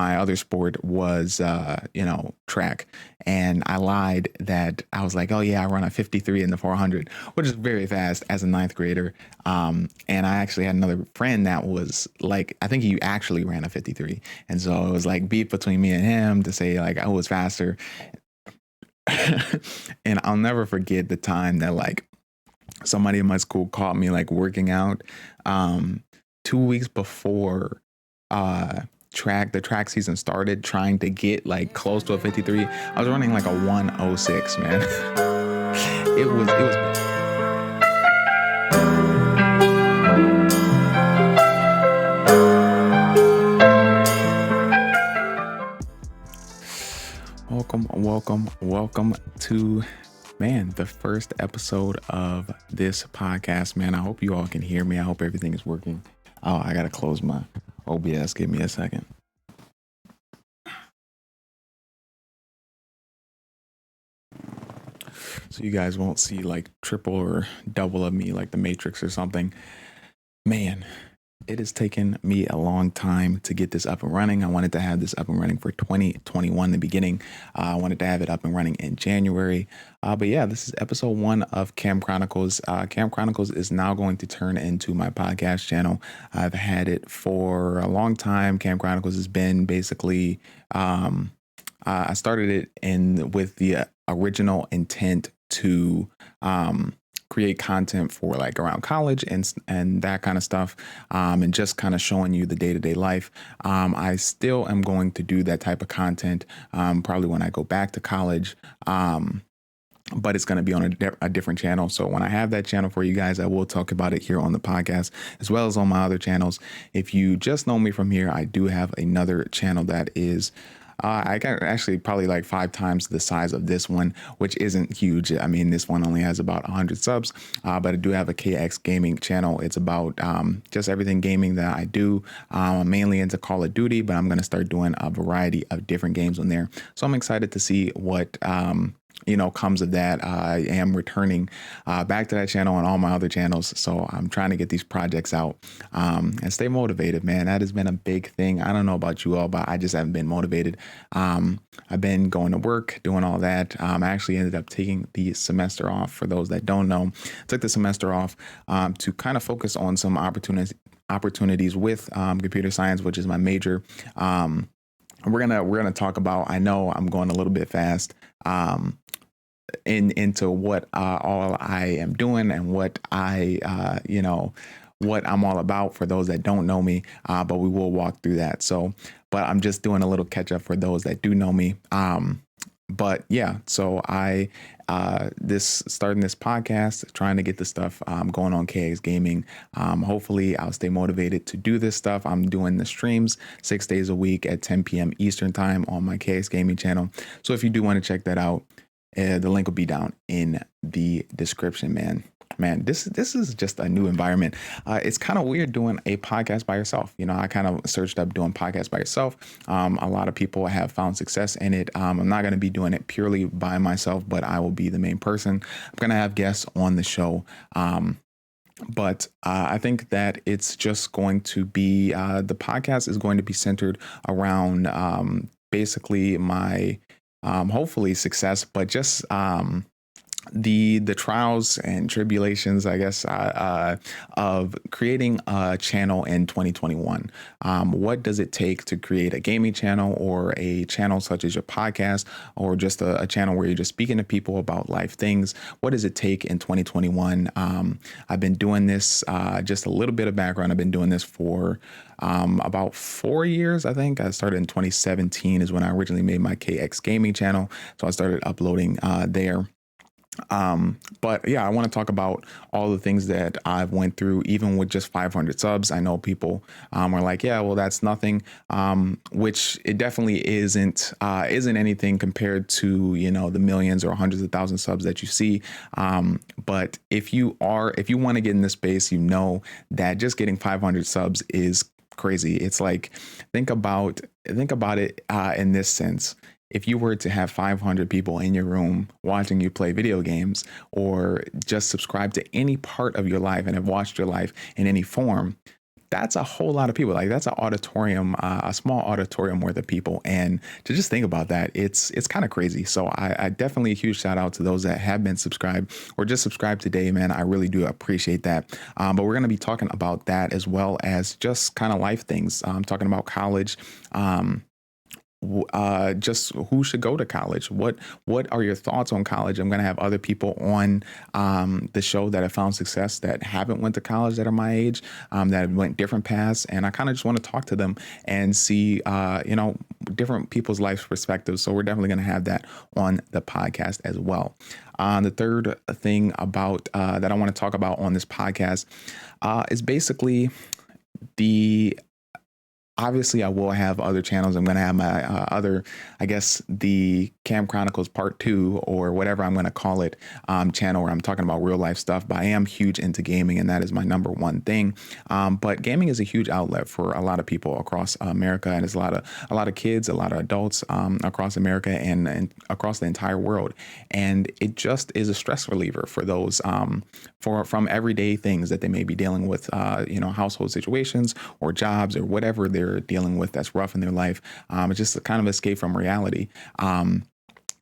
my other sport was, track. And I lied that I was like, oh yeah, I run a 53 in the 400, which is very fast as a ninth grader. And I actually had another friend that was like, I think he actually ran a 53. And so it was like beef between me and him to say like I was faster. And I'll never forget the time that like somebody in my school caught me like working out 2 weeks before the track season started, trying to get like close to a 53. I was running like a 106, man. It was welcome to, man, the first episode of this podcast, man. I hope you all can hear me. I hope everything is working. Oh, I gotta close my OBS. Give me a second. So you guys won't see like triple or double of me like the Matrix or something. Man, it has taken me a long time to get this up and running. I wanted to have this up and running for 2021 in the beginning. I wanted to have it up and running in January. But yeah, this is episode 1 of Cam Chronicles. Cam Chronicles is now going to turn into my podcast channel. I've had it for a long time. Cam Chronicles has been basically, I started it with the original intent to create content for like around college and that kind of stuff, and just kind of showing you the day-to-day life. I still am going to do that type of content probably when I go back to college, but it's going to be on a different channel. So when I have that channel for you guys, I will talk about it here on the podcast as well as on my other channels. If you just know me from here, I do have another channel that is I got actually probably like 5 times the size of this one, which isn't huge. I mean, this one only has about 100 subs, but I do have a KX gaming channel. It's about just everything gaming that I do. I'm mainly into Call of Duty, but I'm going to start doing a variety of different games on there. So I'm excited to see what comes of that. I am returning back to that channel and all my other channels. So I'm trying to get these projects out and stay motivated, man. That has been a big thing. I don't know about you all, but I just haven't been motivated. I've been going to work, doing all that. I actually ended up taking the semester off. For those that don't know, took the semester off to kind of focus on some opportunities with computer science, which is my major. We're gonna talk about. I know I'm going a little bit fast. Into what all I am doing and what what I'm all about for those that don't know me, but we will walk through that. So, but I'm just doing a little catch up for those that do know me. But yeah, so starting this podcast, trying to get the stuff going on KX Gaming. Hopefully I'll stay motivated to do this stuff. I'm doing the streams 6 days a week at 10 p.m. Eastern time on my KX Gaming channel. So if you do want to check that out, the link will be down in the description, man. This is just a new environment. It's kind of weird doing a podcast by yourself. I kind of searched up doing podcasts by yourself. A lot of people have found success in it. I'm not going to be doing it purely by myself, but I will be the main person. I'm going to have guests on the show. But I think that it's just going to be, the podcast is going to be centered around basically my hopefully success, but just the trials and tribulations, I guess, of creating a channel in 2021. What does it take to create a gaming channel or a channel such as your podcast or just a channel where you're just speaking to people about life things? What does it take in 2021? I've been doing this, just a little bit of background. I've been doing this for about 4 years, I think. I started in 2017 is when I originally made my KX gaming channel. So I started uploading there. But yeah, I want to talk about all the things that I've went through, even with just 500 subs. I know people are like, yeah, well, that's nothing, which it definitely isn't anything compared to, the millions or hundreds of thousands of subs that you see. But if you want to get in this space, that just getting 500 subs is crazy. It's like, think about it in this sense. If you were to have 500 people in your room watching you play video games or just subscribe to any part of your life and have watched your life in any form, that's a whole lot of people. Like that's an auditorium, a small auditorium worth of people. And to just think about that, it's kind of crazy. So I definitely a huge shout out to those that have been subscribed or just subscribed today, man. I really do appreciate that. But we're going to be talking about that as well as just kind of life things. Talking about college, just who should go to college. What are your thoughts on college? I'm going to have other people on the show that have found success that haven't went to college, that are my age, that went different paths, and I kind of just want to talk to them and see different people's life perspectives. So we're definitely going to have that on the podcast as well. The third thing about that I want to talk about on this podcast is basically obviously, I will have other channels. I'm going to have my other, I guess, the Cam Chronicles Part 2 or whatever I'm going to call it, channel where I'm talking about real life stuff. But I am huge into gaming, and that is my number one thing. But gaming is a huge outlet for a lot of people across America, and there's a lot of kids, a lot of adults across America and across the entire world. And it just is a stress reliever for those from everyday things that they may be dealing with, household situations or jobs or whatever they're dealing with that's rough in their life. It's just a kind of escape from reality.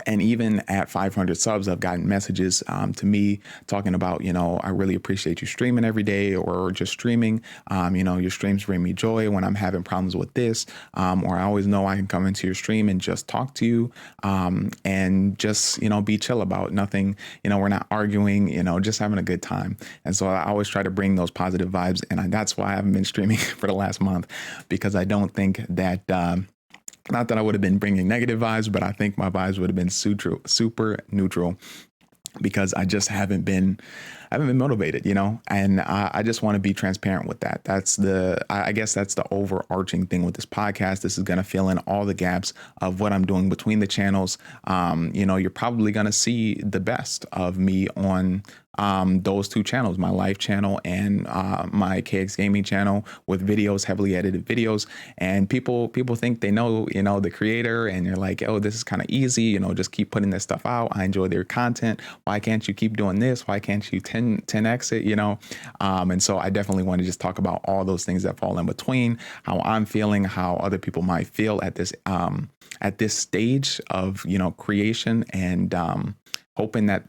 And even at 500 subs, I've gotten messages to me talking about, I really appreciate you streaming every day or just streaming. Your streams bring me joy when I'm having problems with this. Or I always know I can come into your stream and just talk to you and just, be chill about nothing. We're not arguing, just having a good time. And so I always try to bring those positive vibes. And that's why I haven't been streaming for the last month, because I don't think that not that I would have been bringing negative vibes, but I think my vibes would have been super neutral, because I just haven't been motivated, and I just want to be transparent with that. I guess that's the overarching thing with this podcast. This is going to fill in all the gaps of what I'm doing between the channels. You're probably going to see the best of me on those two channels, my life channel and my KX gaming channel, with videos, heavily edited videos. And people think they know, the creator, and you're like, oh, this is kind of easy, just keep putting this stuff out. I enjoy their content. Why can't you keep doing this? Why can't you 10x it, and so I definitely want to just talk about all those things that fall in between, how I'm feeling, how other people might feel at this stage of, creation, and hoping that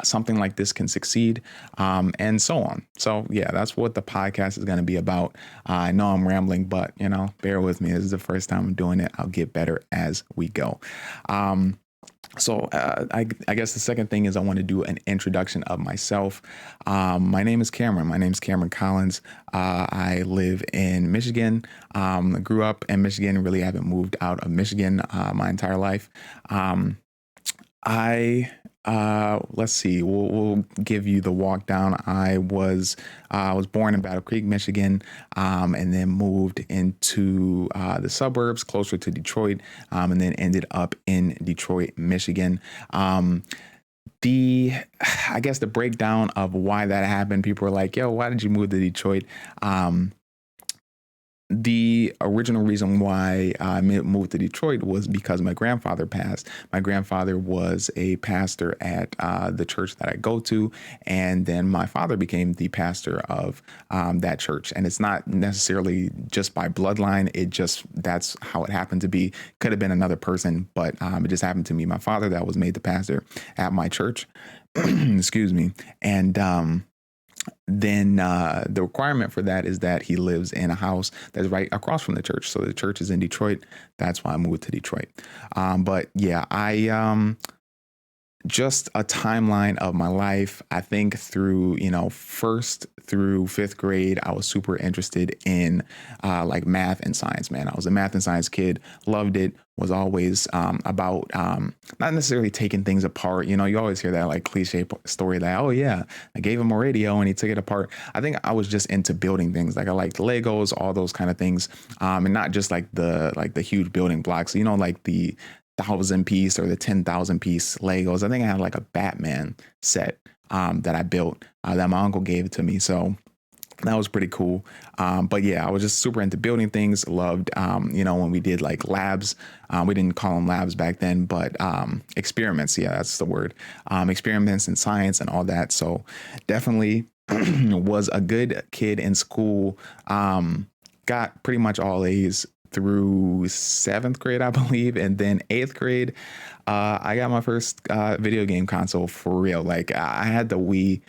something like this can succeed, and so on. So yeah, that's what the podcast is going to be about. I know I'm rambling, but bear with me. This is the first time I'm doing it. I'll get better as we go. So I guess the second thing is I want to do an introduction of myself. My name is Cameron. My name is Cameron Collins. I live in Michigan. Grew up in Michigan. Really haven't moved out of Michigan my entire life. Let's see. We'll give you the walk down. I was born in Battle Creek, Michigan, and then moved into the suburbs closer to Detroit, and then ended up in Detroit, Michigan. I guess the breakdown of why that happened. People were like, "Yo, why did you move to Detroit?" The original reason why I moved to Detroit was because my grandfather passed. My grandfather was a pastor at the church that I go to, and then my father became the pastor of that church. And it's not necessarily just by bloodline. That's how it happened to be. Could have been another person, but it just happened to be my father that was made the pastor at my church. Excuse me. And then the requirement for that is that he lives in a house that's right across from the church. So the church is in Detroit. That's why I moved to Detroit. But yeah, just a timeline of my life. I think through, first through fifth grade, I was super interested in like math and science, man. I was a math and science kid, loved it, was always about not necessarily taking things apart. You always hear that like cliche story that, oh yeah, I gave him a radio and he took it apart. I think I was just into building things. Like I liked Legos, all those kind of things. And not just like the huge building blocks, like the 1,000-piece or the 10,000-piece Legos. I think I had like a Batman set that I built that my uncle gave it to me. So that was pretty cool. But yeah, I was just super into building things. Loved, when we did like labs, we didn't call them labs back then, but experiments. Yeah, that's the word. Experiments in science and all that. So definitely was a good kid in school. Got pretty much all A's through seventh grade, I believe. And then eighth grade, I got my first video game console for real. Like I had the Wii.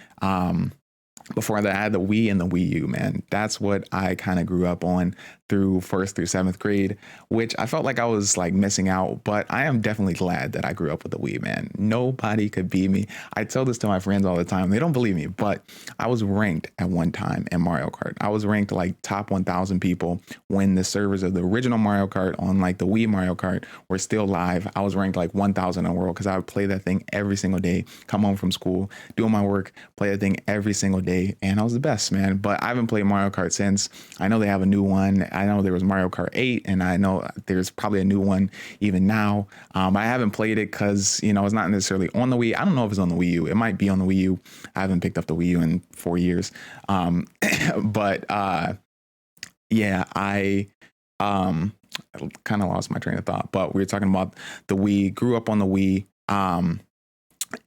Before that, I had the Wii and the Wii U, man. That's what I kind of grew up on through first through seventh grade, which I felt like I was like missing out, but I am definitely glad that I grew up with the Wii, man. Nobody could beat me. I tell this to my friends all the time. They don't believe me, but I was ranked at one time in Mario Kart. I was ranked like top 1,000 people when the servers of the original Mario Kart on like the Wii Mario Kart were still live. I was ranked like 1,000 in the world because I would play that thing every single day, come home from school, doing my work, play that thing every single day. And I was the best, man. But I haven't played Mario Kart since. I know they have a new one. I know there was Mario Kart 8, and I know there's probably a new one even now. I haven't played it because, you know, it's not necessarily on the Wii. I don't know if it's on the Wii U. It might be on the Wii U. I haven't picked up the Wii U in 4 years. But yeah, I kind of lost my train of thought. But we were talking about the Wii. Grew up on the Wii.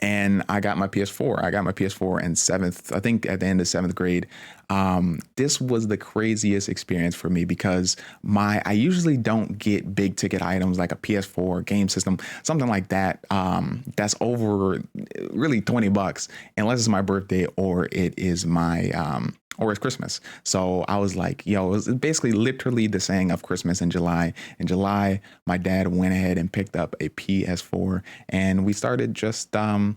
And I got my PS4. I got my PS4 in seventh, I think at the end of seventh grade. This was the craziest experience for me because I usually don't get big ticket items like a PS4 game system, something like that. That's over really $20 unless it's my birthday or it is or it's Christmas. So I was like, yo, it was basically literally the saying of Christmas in July. In July, my dad went ahead and picked up a PS4 and we started just, I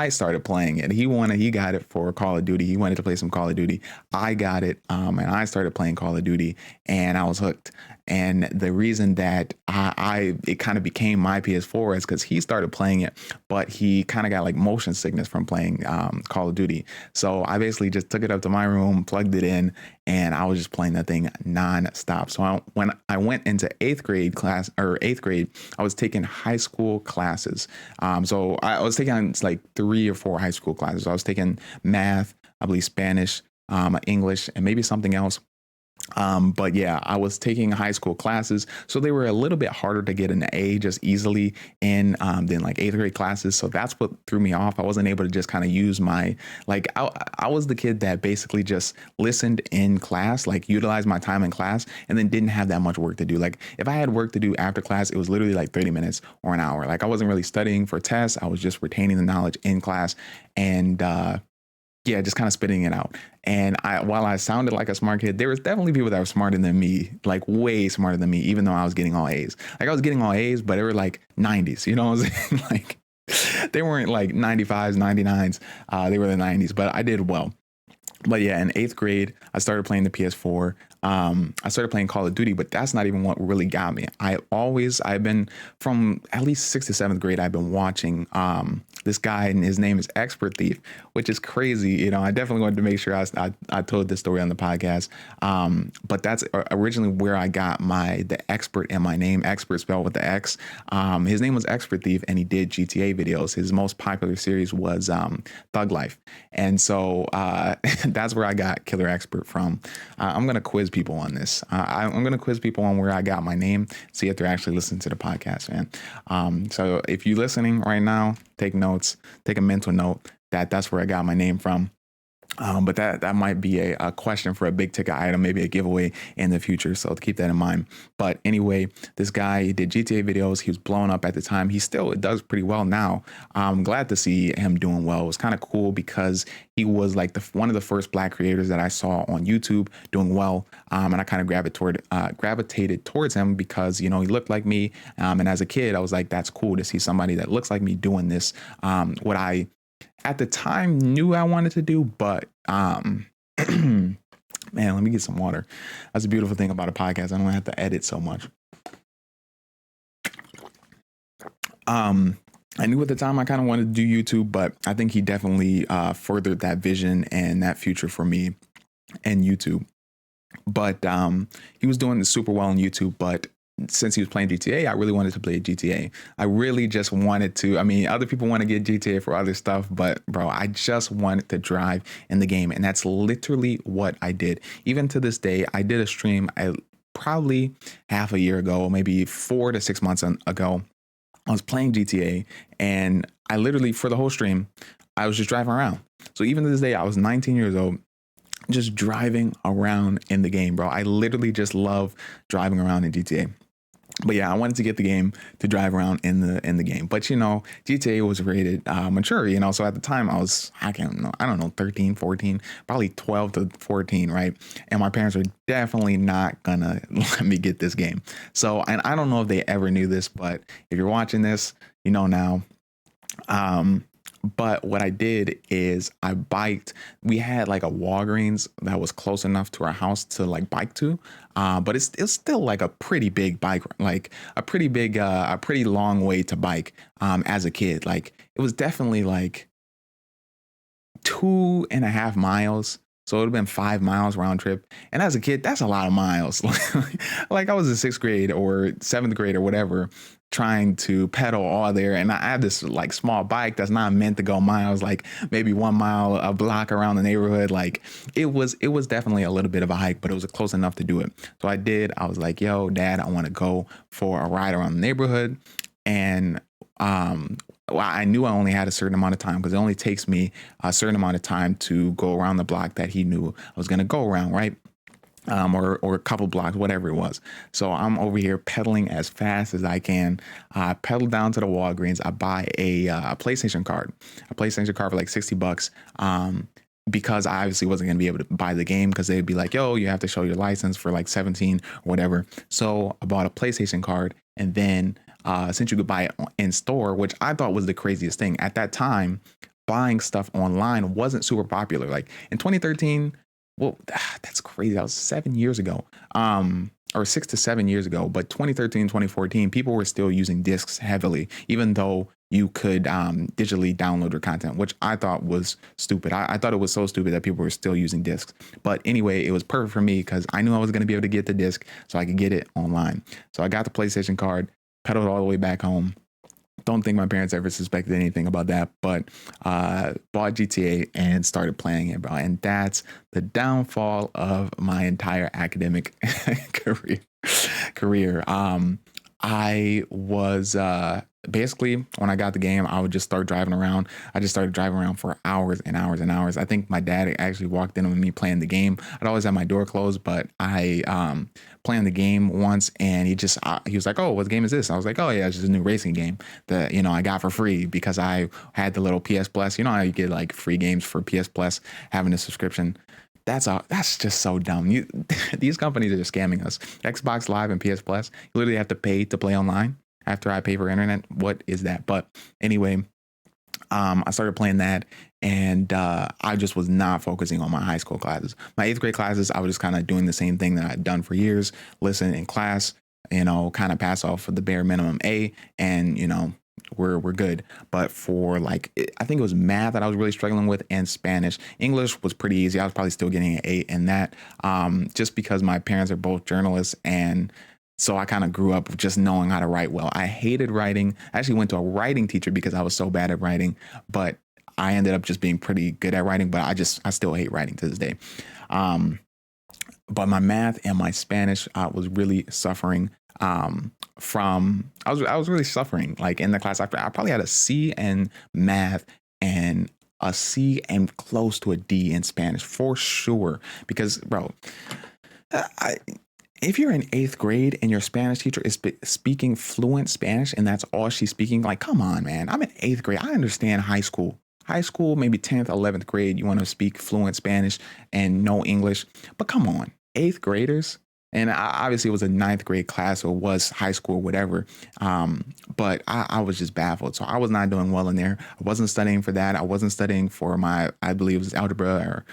started playing it. He got it for Call of Duty. He wanted to play some Call of Duty. I got it. And I started playing Call of Duty and I was hooked. And the reason that it kind of became my PS4 is because he started playing it, but he kind of got like motion sickness from playing Call of Duty. So I basically just took it up to my room, plugged it in, and I was just playing that thing nonstop. So when I went into eighth grade, I was taking high school classes. So I was taking like 3 or 4 high school classes. So I was taking math, I believe Spanish, English, and maybe something else. But yeah, I was taking high school classes, so they were a little bit harder to get an A just easily in than like eighth grade classes. So that's what threw me off. I wasn't able to just kind of use I was the kid that basically just listened in class, like utilized my time in class, and then didn't have that much work to do. Like if I had work to do after class, it was literally like 30 minutes or an hour. Like I wasn't really studying for tests. I was just retaining the knowledge in class and yeah, just kind of spitting it out. And while I sounded like a smart kid, there was definitely people that were smarter than me, like way smarter than me, even though I was getting all A's. Like I was getting all A's, but they were like 90s, you know what I'm saying? Like they weren't like 95s, 99s. They were the 90s, but I did well. But yeah, in eighth grade, I started playing the PS4. I started playing Call of Duty, but that's not even what really got me. I've been from at least 6th to 7th grade, I've been watching this guy, and his name is Expert Thief, which is crazy. You know, I definitely wanted to make sure I told this story on the podcast. But that's originally where I got the expert in my name, expert spelled with the X. His name was Expert Thief, and he did GTA videos. His most popular series was Thug Life. And so that's where I got Killer Expert from. I'm going to quiz people on this. I'm going to quiz people on where I got my name, see if they're actually listening to the podcast, man. So if you're listening right now, take notes, take a mental note that's where I got my name from. But that might be a question for a big ticket item, maybe a giveaway in the future. So to keep that in mind. But anyway, this guy, he did GTA videos. He was blowing up at the time. He still does pretty well now. I'm glad to see him doing well. It was kind of cool because he was like one of the first Black creators that I saw on YouTube doing well. And I kind of gravitated towards him because, you know, he looked like me. And as a kid, I was like, that's cool to see somebody that looks like me doing this. What I at the time knew I wanted to do, but man, let me get some water. That's a beautiful thing about a podcast. I don't have to edit so much. I knew at the time I kind of wanted to do YouTube, but I think he definitely furthered that vision and that future for me and YouTube. But he was doing super well on YouTube, but since he was playing GTA, I really wanted to play GTA. I really just wanted to. I mean, other people want to get GTA for other stuff, but bro, I just wanted to drive in the game. And that's literally what I did. Even to this day, I did a stream probably half a year ago, maybe 4 to 6 months ago. I was playing GTA and I literally, for the whole stream, I was just driving around. So even to this day, I was 19 years old, just driving around in the game, bro. I literally just love driving around in GTA. But yeah, I wanted to get the game to drive around in the game. But GTA was rated mature, so at the time I don't know, 13, 14, probably 12 to 14, right? And my parents were definitely not gonna let me get this game. So, and I don't know if they ever knew this, but if you're watching this, you know now. But what I did is I biked. We had like a Walgreens that was close enough to our house to like bike to. But it's still like a pretty big bike, like a pretty long way to bike as a kid. Like it was definitely like 2.5 miles. So it would have been 5 miles round trip. And as a kid, that's a lot of miles. Like I was in sixth grade or seventh grade or whatever, trying to pedal all there. And I had this like small bike that's not meant to go miles, like maybe 1 mile a block around the neighborhood. Like it was definitely a little bit of a hike, but it was close enough to do it. So I was like, yo, Dad, I want to go for a ride around the neighborhood. And well, I knew I only had a certain amount of time because it only takes me a certain amount of time to go around the block that he knew I was going to go around, right? Or a couple blocks, whatever it was. So I'm over here pedaling as fast as I can. I pedal down to the Walgreens. I buy a PlayStation card for like $60. Because I obviously wasn't going to be able to buy the game because they'd be like, yo, you have to show your license for like 17 or whatever. So I bought a PlayStation card, and then since you could buy it in store, which I thought was the craziest thing at that time, buying stuff online wasn't super popular. Like in 2013, well, that's crazy. That was 7 years ago, or 6 to 7 years ago. But 2013, 2014, people were still using discs heavily, even though you could digitally download your content, which I thought was stupid. I thought it was so stupid that people were still using discs. But anyway, it was perfect for me because I knew I was going to be able to get the disc so I could get it online. So I got the PlayStation card, pedaled all the way back home. Don't think my parents ever suspected anything about that, but bought GTA and started playing it, bro. And that's the downfall of my entire academic career. I was basically, when I got the game, I would just start driving around. I just started driving around for hours and hours and hours. I think my dad actually walked in with me playing the game. I'd always have my door closed, but I playing the game once, and he was like, "Oh, what game is this?" I was like, "Oh yeah, it's just a new racing game that I got for free because I had the little PS Plus. You know how you get like free games for PS Plus, having a subscription." That's just so dumb. These companies are just scamming us. Xbox Live and PS Plus, you literally have to pay to play online after I pay for internet. What is that? But anyway, I started playing that, and I just was not focusing on my high school classes. My eighth grade classes, I was just kind of doing the same thing that I'd done for years, listen in class, kind of pass off for the bare minimum A, and we're good. But for I think it was math that I was really struggling with, and Spanish. English was pretty easy. I was probably still getting an A in that, just because my parents are both journalists, and so I kind of grew up just knowing how to write well. I hated writing. I actually went to a writing teacher because I was so bad at writing, but I ended up just being pretty good at writing. But I still hate writing to this day. But my math and my Spanish, I was really suffering from. I was really suffering like in the class. I probably had a C in math and a C and close to a D in Spanish for sure. Because, bro, if you're in eighth grade and your Spanish teacher is speaking fluent Spanish and that's all she's speaking, like, come on, man. I'm in eighth grade. I understand high school. High school, maybe 10th, 11th grade, you want to speak fluent Spanish and no English. But come on, eighth graders. And obviously it was a ninth grade class, or was high school, whatever. But I was just baffled. So I was not doing well in there. I wasn't studying for that. I wasn't studying for I believe it was algebra or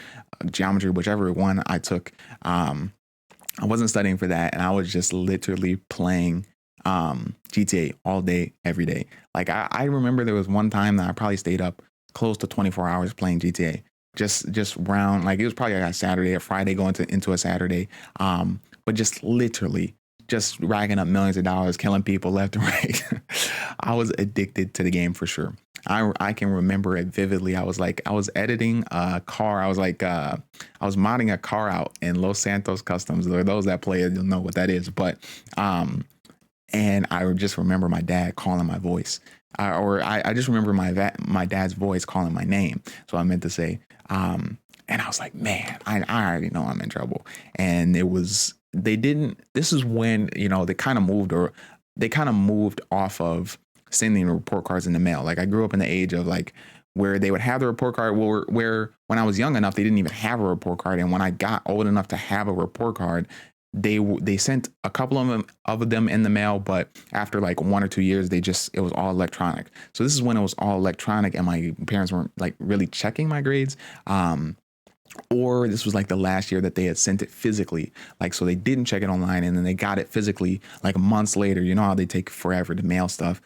geometry, whichever one I took. I wasn't studying for that. And I was just literally playing GTA all day, every day. Like I remember there was one time that I probably stayed up close to 24 hours playing GTA. Just round, like it was probably like a Saturday or Friday going into a Saturday. But just literally just racking up millions of dollars, killing people left and right. I was addicted to the game for sure. I can remember it vividly. I was editing a car. I was modding a car out in Los Santos Customs. Or those that play it, you'll know what that is. But And I would just remember my dad calling my voice, I just remember my dad's voice calling my name. So I meant to say, and I was like, man, I already know I'm in trouble. And this is when, they kind of moved off of sending report cards in the mail. Like I grew up in the age of like where they would have the report card, where when I was young enough, they didn't even have a report card. And when I got old enough to have a report card, they sent a couple of them in the mail, but after like 1 or 2 years, it was all electronic. So this is when it was all electronic, and my parents weren't like really checking my grades. Or this was like the last year that they had sent it physically, like, so they didn't check it online, and then they got it physically like months later. You know how they take forever to mail stuff.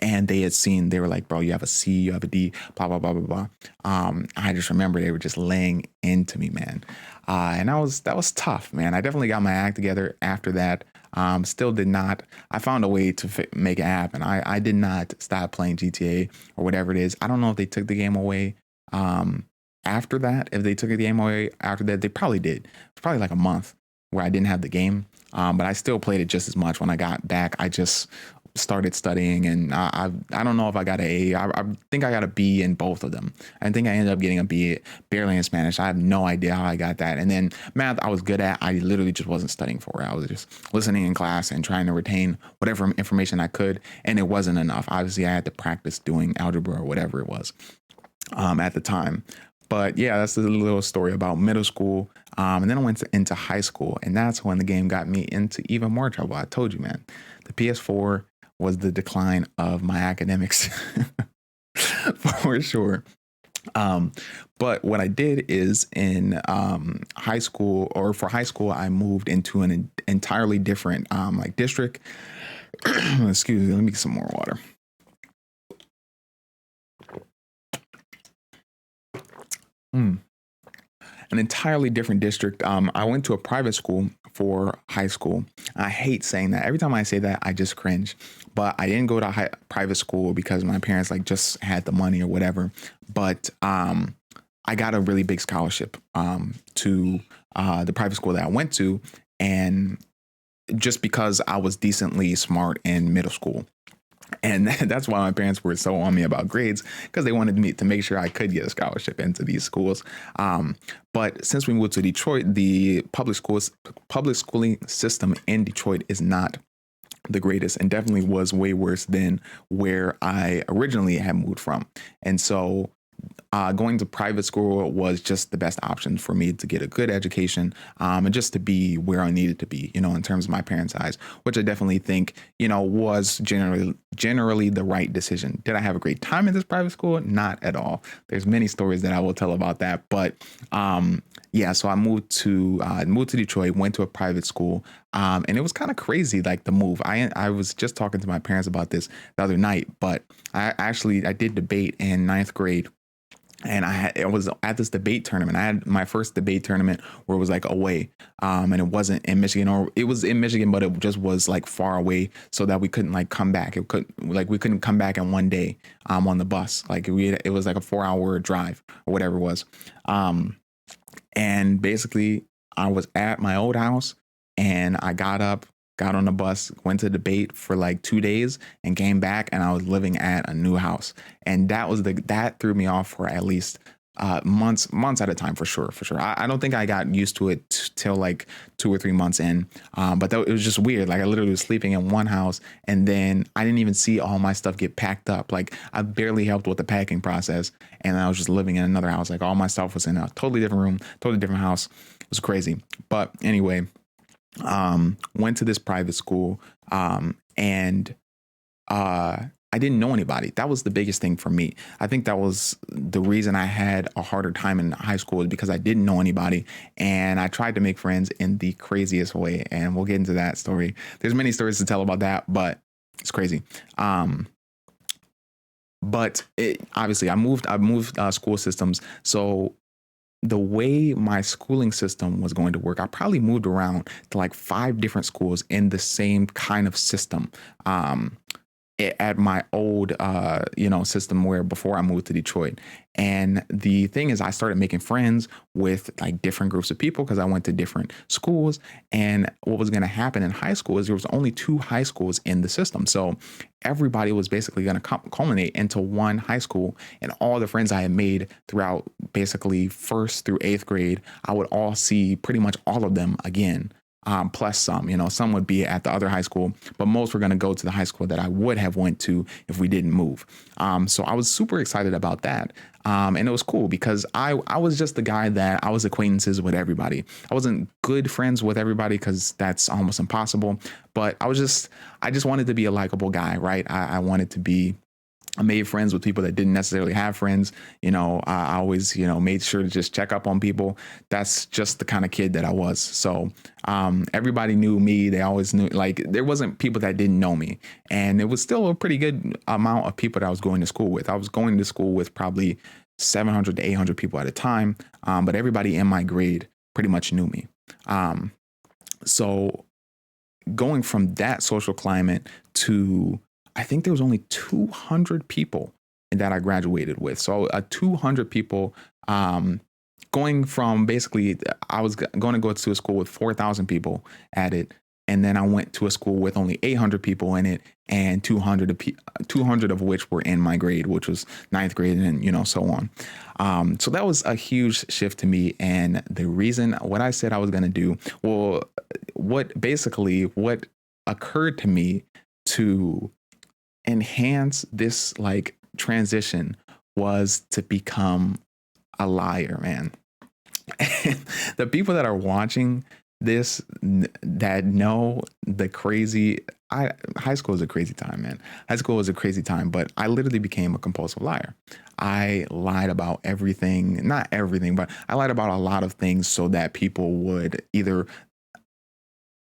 And they were like, bro, you have a C, you have a D, blah, blah, blah, blah, blah. I just remember they were just laying into me, man. And that was tough, man. I definitely got my act together after that. Still did not. I found a way to make it happen. I did not stop playing GTA or whatever it is. I don't know if they took the game away after that. If they took the game away after that, they probably did. It's probably like a month where I didn't have the game. But I still played it just as much. When I got back, I just started studying, and I don't know if I got an A. I think I got a B in both of them. I think I ended up getting a B barely in Spanish. I have no idea how I got that. And then math I was good at. I literally just wasn't studying for it. I was just listening in class and trying to retain whatever information I could, and it wasn't enough. Obviously, I had to practice doing algebra or whatever it was at the time. But yeah, that's a little story about middle school. And then I went into high school, and that's when the game got me into even more trouble. I told you, man, the PS4 was the decline of my academics for sure. But what I did is in high school, I moved into an entirely different like district. Excuse me, let me get some more water. An entirely different district. I went to a private school for high school. I hate saying that. Every time I say that, I just cringe. But I didn't go to private school because my parents like just had the money or whatever. But I got a really big scholarship to the private school that I went to, and just because I was decently smart in middle school. And that's why my parents were so on me about grades, because they wanted me to make sure I could get a scholarship into these schools. But since we moved to Detroit, the public schooling system in Detroit is not the greatest, and definitely was way worse than where I originally had moved from. And so going to private school was just the best option for me to get a good education, and just to be where I needed to be, in terms of my parents' eyes, which I definitely think, was generally the right decision. Did I have a great time in this private school? Not at all. There's many stories that I will tell about that. But yeah, so I moved to Detroit, went to a private school, and it was kind of crazy, like the move. I was just talking to my parents about this the other night, but I did debate in ninth grade. And I was at this debate tournament. I had my first debate tournament where it was like away, and it wasn't in Michigan, or it was in Michigan, but it just was like far away, so that we couldn't like come back. We couldn't come back in one day on the bus. Like it was like a 4-hour drive or whatever it was. And basically I was at my old house, and I got on the bus, went to debate for like 2 days, and came back, and I was living at a new house. And that threw me off for at least months at a time, for sure. I don't think I got used to it till like 2 or 3 months in. But it was just weird. Like I literally was sleeping in one house, and then I didn't even see all my stuff get packed up. Like I barely helped with the packing process, and I was just living in another house. Like all my stuff was in a totally different room, totally different house. It was crazy. But anyway, went to this private school, and I didn't know anybody. That was the biggest thing for me. I think that was the reason I had a harder time in high school, is because I didn't know anybody, and I tried to make friends in the craziest way. And we'll get into that story. There's many stories to tell about that, but it's crazy. But obviously I moved school systems. So the way my schooling system was going to work, I probably moved around to like 5 different schools in the same kind of system. at my old system where before I moved to Detroit. And the thing is, I started making friends with like different groups of people because I went to different schools. And what was going to happen in high school is there was only 2 high schools in the system. So everybody was basically going to culminate into one high school, and all the friends I had made throughout basically 1st through 8th grade, I would all see pretty much all of them again. Plus some would be at the other high school, but most were going to go to the high school that I would have went to if we didn't move. So I was super excited about that. And it was cool because I was just the guy that I was acquaintances with everybody. I wasn't good friends with everybody because that's almost impossible, but I just wanted to be a likable guy, right? I wanted to be I made friends with people that didn't necessarily have friends. I always, made sure to just check up on people. That's just the kind of kid that I was. So everybody knew me. They always knew, like, there wasn't people that didn't know me. And it was still a pretty good amount of people that I was going to school with. I was going to school with probably 700 to 800 people at a time. But everybody in my grade pretty much knew me. So going from that social climate to, I think there was only 200 people that I graduated with. So 200 people, going from basically, I was going to go to a school with 4,000 people at it. And then I went to a school with only 800 people in it, and 200 of which were in my grade, which was 9th grade, and so on. So that was a huge shift to me. And the reason, what I said I was going to do, well, what occurred to me to enhance this like transition was to become a liar, man. And the people that are watching this that know the crazy, high school is a crazy time, man. High school was a crazy time, but I literally became a compulsive liar. I lied about everything, not everything, but I lied about a lot of things so that people would either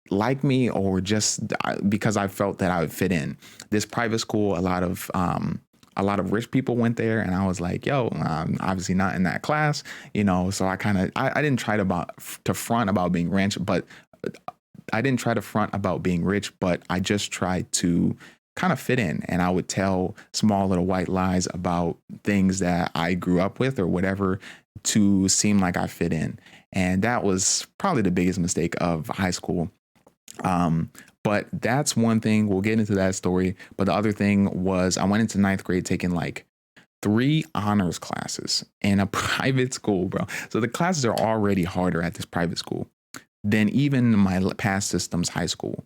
like me or just because I felt that I would fit in. This private school, a lot of rich people went there, and I was like, yo, I'm obviously not in that class, so I didn't try to front about being rich, but I didn't try to front about being rich, but I just tried to kind of fit in, and I would tell small little white lies about things that I grew up with or whatever to seem like I fit in. And that was probably the biggest mistake of high school. But that's one thing. We'll get into that story. But the other thing was I went into 9th grade taking like 3 honors classes in a private school, bro. So the classes are already harder at this private school than even my past system's high school.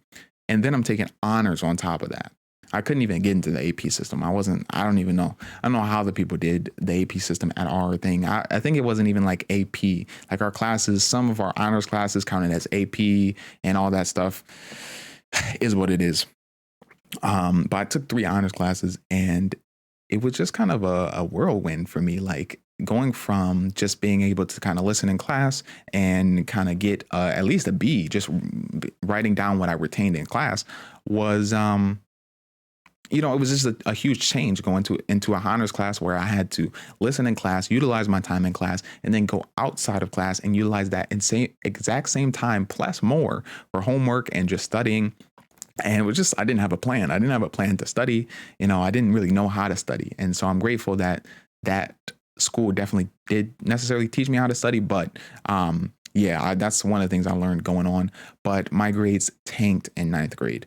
And then I'm taking honors on top of that. I couldn't even get into the AP system. I don't even know. I don't know how the people did the AP system at our thing. I think it wasn't even like AP. Like our classes, some of our honors classes counted as AP and all that stuff is what it is. But I took 3 honors classes, and it was just kind of a whirlwind for me. Like going from just being able to kind of listen in class and kind of get at least a B, just writing down what I retained in class was, it was just a huge change going into a honors class where I had to listen in class, utilize my time in class, and then go outside of class and utilize that exact same time plus more for homework and just studying. And it was just, I didn't have a plan. I didn't have a plan to study. I didn't really know how to study. And so I'm grateful that school definitely did necessarily teach me how to study. But that's one of the things I learned going on. But my grades tanked in 9th grade.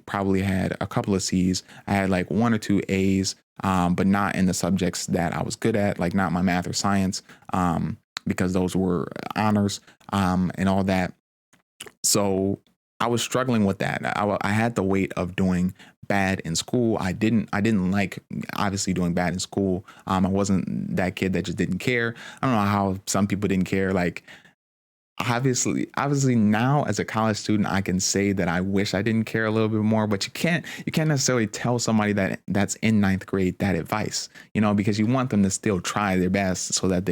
Probably had a couple of C's. I had like 1 or 2 A's, but not in the subjects that I was good at, like not my math or science, because those were honors and all that. So I was struggling with that. I had the weight of doing bad in school. I didn't like obviously doing bad in school. I wasn't that kid that just didn't care. I don't know how some people didn't care. Like obviously now as a college student, I can say that I wish I didn't care a little bit more, but you can't necessarily tell somebody that's in 9th grade that advice, because you want them to still try their best so that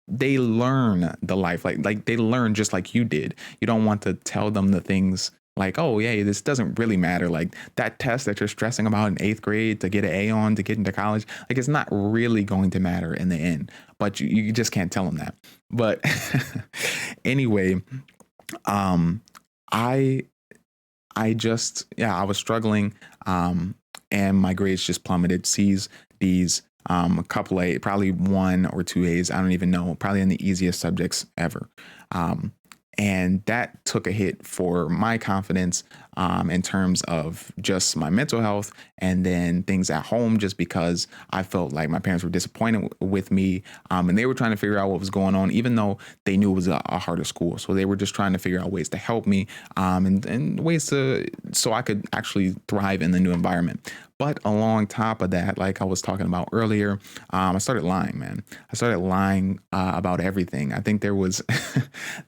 they learn the life, like they learn just like you did. You don't want to tell them the things like, oh yeah, this doesn't really matter. Like that test that you're stressing about in 8th grade to get an A on to get into college, like it's not really going to matter in the end, but you just can't tell them that. But anyway, I I was struggling, and my grades just plummeted. C's, D's, a couple A, probably one or two A's. I don't even know, probably in the easiest subjects ever. Um, and that took a hit for my confidence, in terms of just my mental health, and then things at home, just because I felt like my parents were disappointed with me, and they were trying to figure out what was going on, even though they knew it was a harder school. So they were just trying to figure out ways to help me, and ways to so I could actually thrive in the new environment. But along top of that, like I was talking about earlier, I started lying, man. I started lying about everything. I think there was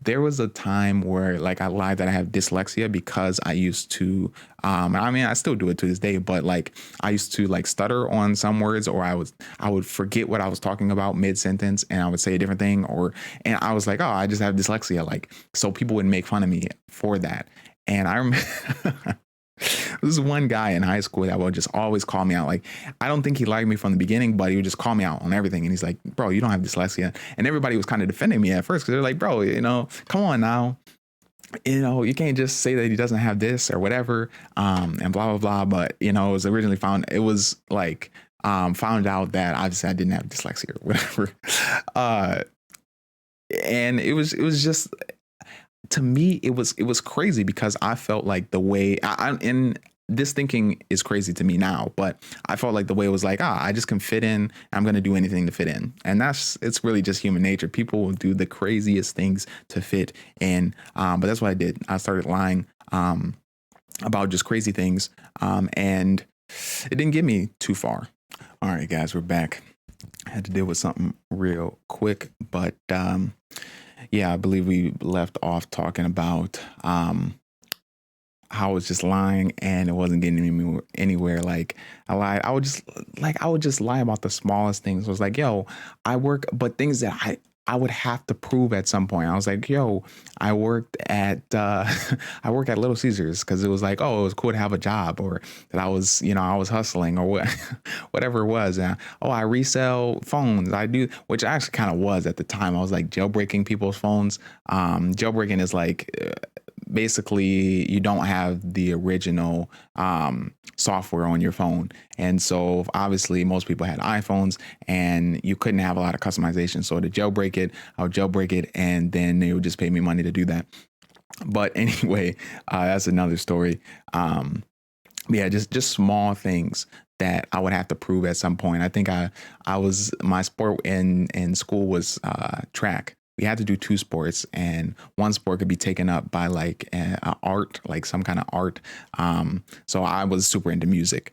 there was a time where like I lied that I have dyslexia because I used to. I mean, I still do it to this day, but like I used to like stutter on some words, or I would forget what I was talking about mid sentence, and I would say a different thing, and I was like, oh, I just have dyslexia, like so people would make fun of me for that. And I remember this one guy in high school that would just always call me out. Like, I don't think he liked me from the beginning, but he would just call me out on everything. And he's like, bro, you don't have dyslexia. And everybody was kind of defending me at first because they're like, bro, come on now. You can't just say that he doesn't have this or whatever, and blah, blah, blah. But, it was originally found out that obviously I didn't have dyslexia or whatever. Uh, and it was just, to me, it was crazy because I felt like the way and this thinking is crazy to me now, but I felt like the way it was like, I just can fit in. I'm going to do anything to fit in. And it's really just human nature. People will do the craziest things to fit in. But that's what I did. I started lying, about just crazy things. And it didn't get me too far. All right, guys, we're back. I had to deal with something real quick, but, yeah, I believe we left off talking about how I was just lying and it wasn't getting me anywhere. Like I lied. I would just lie about the smallest things. It was like, yo, I work, but things that I would have to prove at some point. I was like, yo, I worked at I work at Little Caesars, because it was like, oh, it was cool to have a job, or that I was hustling, or whatever it was. Oh, I resell phones. I do, which I actually kind of was at the time. I was like jailbreaking people's phones. Jailbreaking is like, basically you don't have the original software on your phone. And so obviously most people had iPhones and you couldn't have a lot of customization. So to jailbreak it, I would jailbreak it, and then they would just pay me money to do that. But anyway, that's another story. Yeah, just small things that I would have to prove at some point. I think my sport in school was track. We had to do two sports, and one sport could be taken up by like art, like some kind of art. So I was super into music.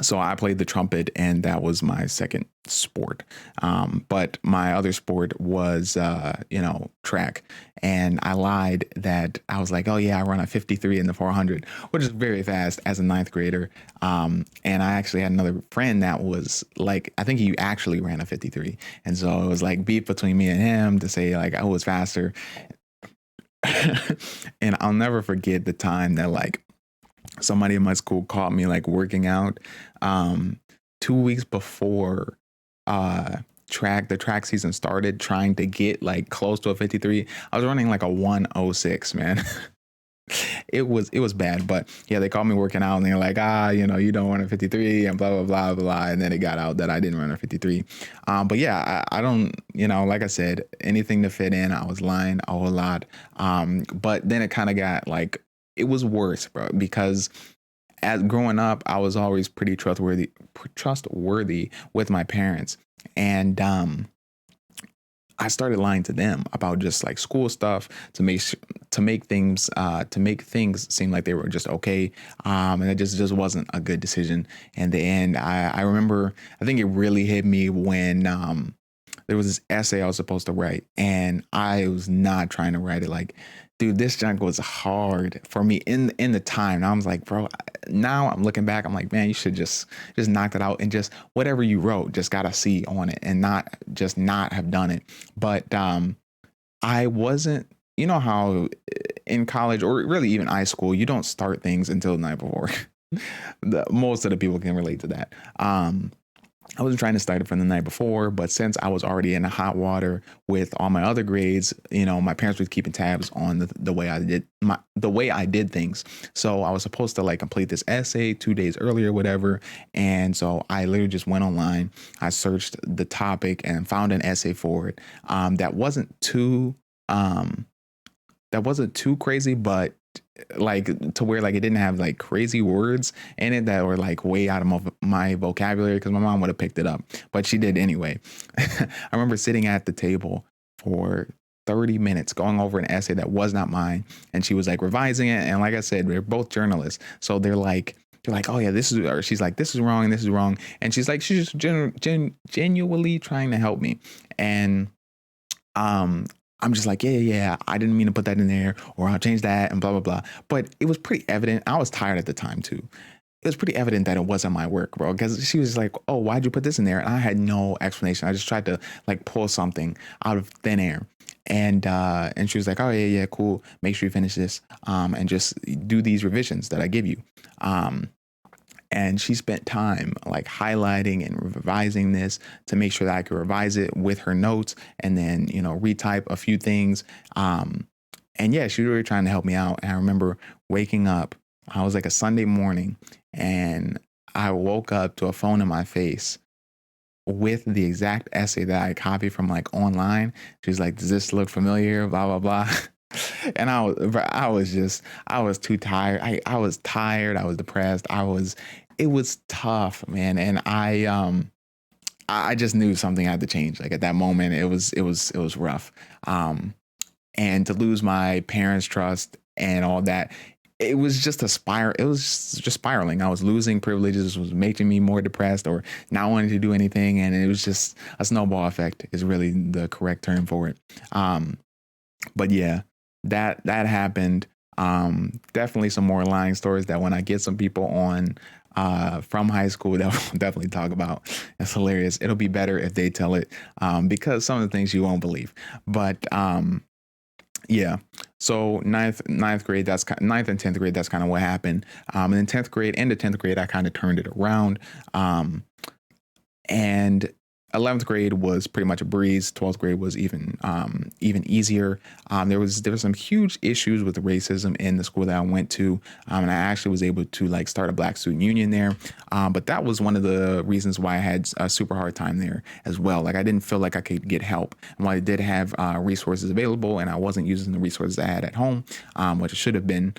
So I played the trumpet, and that was my second sport. But my other sport was, track. And I lied that I was like, oh yeah, I run a 53 in the 400, which is very fast as a ninth grader. And I actually had another friend that was like, I think he actually ran a 53. And so it was like beef between me and him to say like I was faster. And I'll never forget the time that like somebody in my school caught me like working out 2 weeks before the track season started, trying to get like close to a 53. I was running like a 106, man. It was bad. But yeah, they called me working out, and they're like, you don't run a 53 and blah blah blah blah. And then it got out that I didn't run a 53. But yeah, I don't, like I said, anything to fit in. I was lying a whole lot. But then it kind of got like, it was worse, bro, because as growing up, I was always pretty trustworthy with my parents. And I started lying to them about just like school stuff to make things seem like they were just okay. And it just wasn't a good decision. In the end, I remember, I think it really hit me when there was this essay I was supposed to write, and I was not trying to write it. Like, dude, this junk was hard for me in the time. And I was like, bro, now I'm looking back, I'm like, man, you should just knock it out, and just whatever you wrote, just got a C on it, and not have done it. But I wasn't, how in college, or really even high school, you don't start things until the night before. Most of the people can relate to that. I wasn't trying to start it from the night before, but since I was already in the hot water with all my other grades, my parents were keeping tabs on the way the way I did things. So I was supposed to like complete this essay 2 days earlier, whatever. And so I literally just went online. I searched the topic and found an essay for it. Um, that wasn't too crazy, but like to where like it didn't have like crazy words in it that were like way out of my vocabulary, because my mom would have picked it up, but she did anyway. I remember sitting at the table for 30 minutes going over an essay that was not mine, and she was like revising it. And like I said, we're both journalists, so they're like, oh yeah, this is, or she's like, this is wrong and this is wrong, and she's just genuinely trying to help me. And um I'm just like, yeah, I didn't mean to put that in there, or I'll change that, and blah blah blah. But it was pretty evident. I was tired at the time too. It was pretty evident that it wasn't my work, bro, because she was like, oh, why'd you put this in there? And I had no explanation. I just tried to like pull something out of thin air. And she was like, oh yeah, cool, make sure you finish this, and just do these revisions that I give you. Um and she spent time like highlighting and revising this to make sure that I could revise it with her notes, and then retype a few things. And yeah, she was really trying to help me out. And I remember waking up. I was like a Sunday morning, and I woke up to a phone in my face with the exact essay that I copied from like online. She's like, does this look familiar? Blah blah blah. And I was too tired. I was tired. I was depressed. It was tough, man. And I just knew something had to change. Like at that moment, it was rough. Um, and to lose my parents' trust and all that, it was just a spiral. It was just spiraling. I was losing privileges, was making me more depressed or not wanting to do anything. And it was just a snowball effect is really the correct term for it. But yeah, that happened. Definitely some more lying stories that when I get some people on from high school that we'll definitely talk about. It's hilarious. It'll be better if they tell it, because some of the things you won't believe. But yeah. So ninth grade, ninth and 10th grade, that's kind of what happened. And then 10th grade, end of 10th grade, I kind of turned it around. And 11th grade was pretty much a breeze. 12th grade was even easier. There was some huge issues with racism in the school that I went to, and I actually was able to like start a Black student union there. But that was one of the reasons why I had a super hard time there as well. Like I didn't feel like I could get help, and while I did have resources available, and I wasn't using the resources I had at home, which it should have been.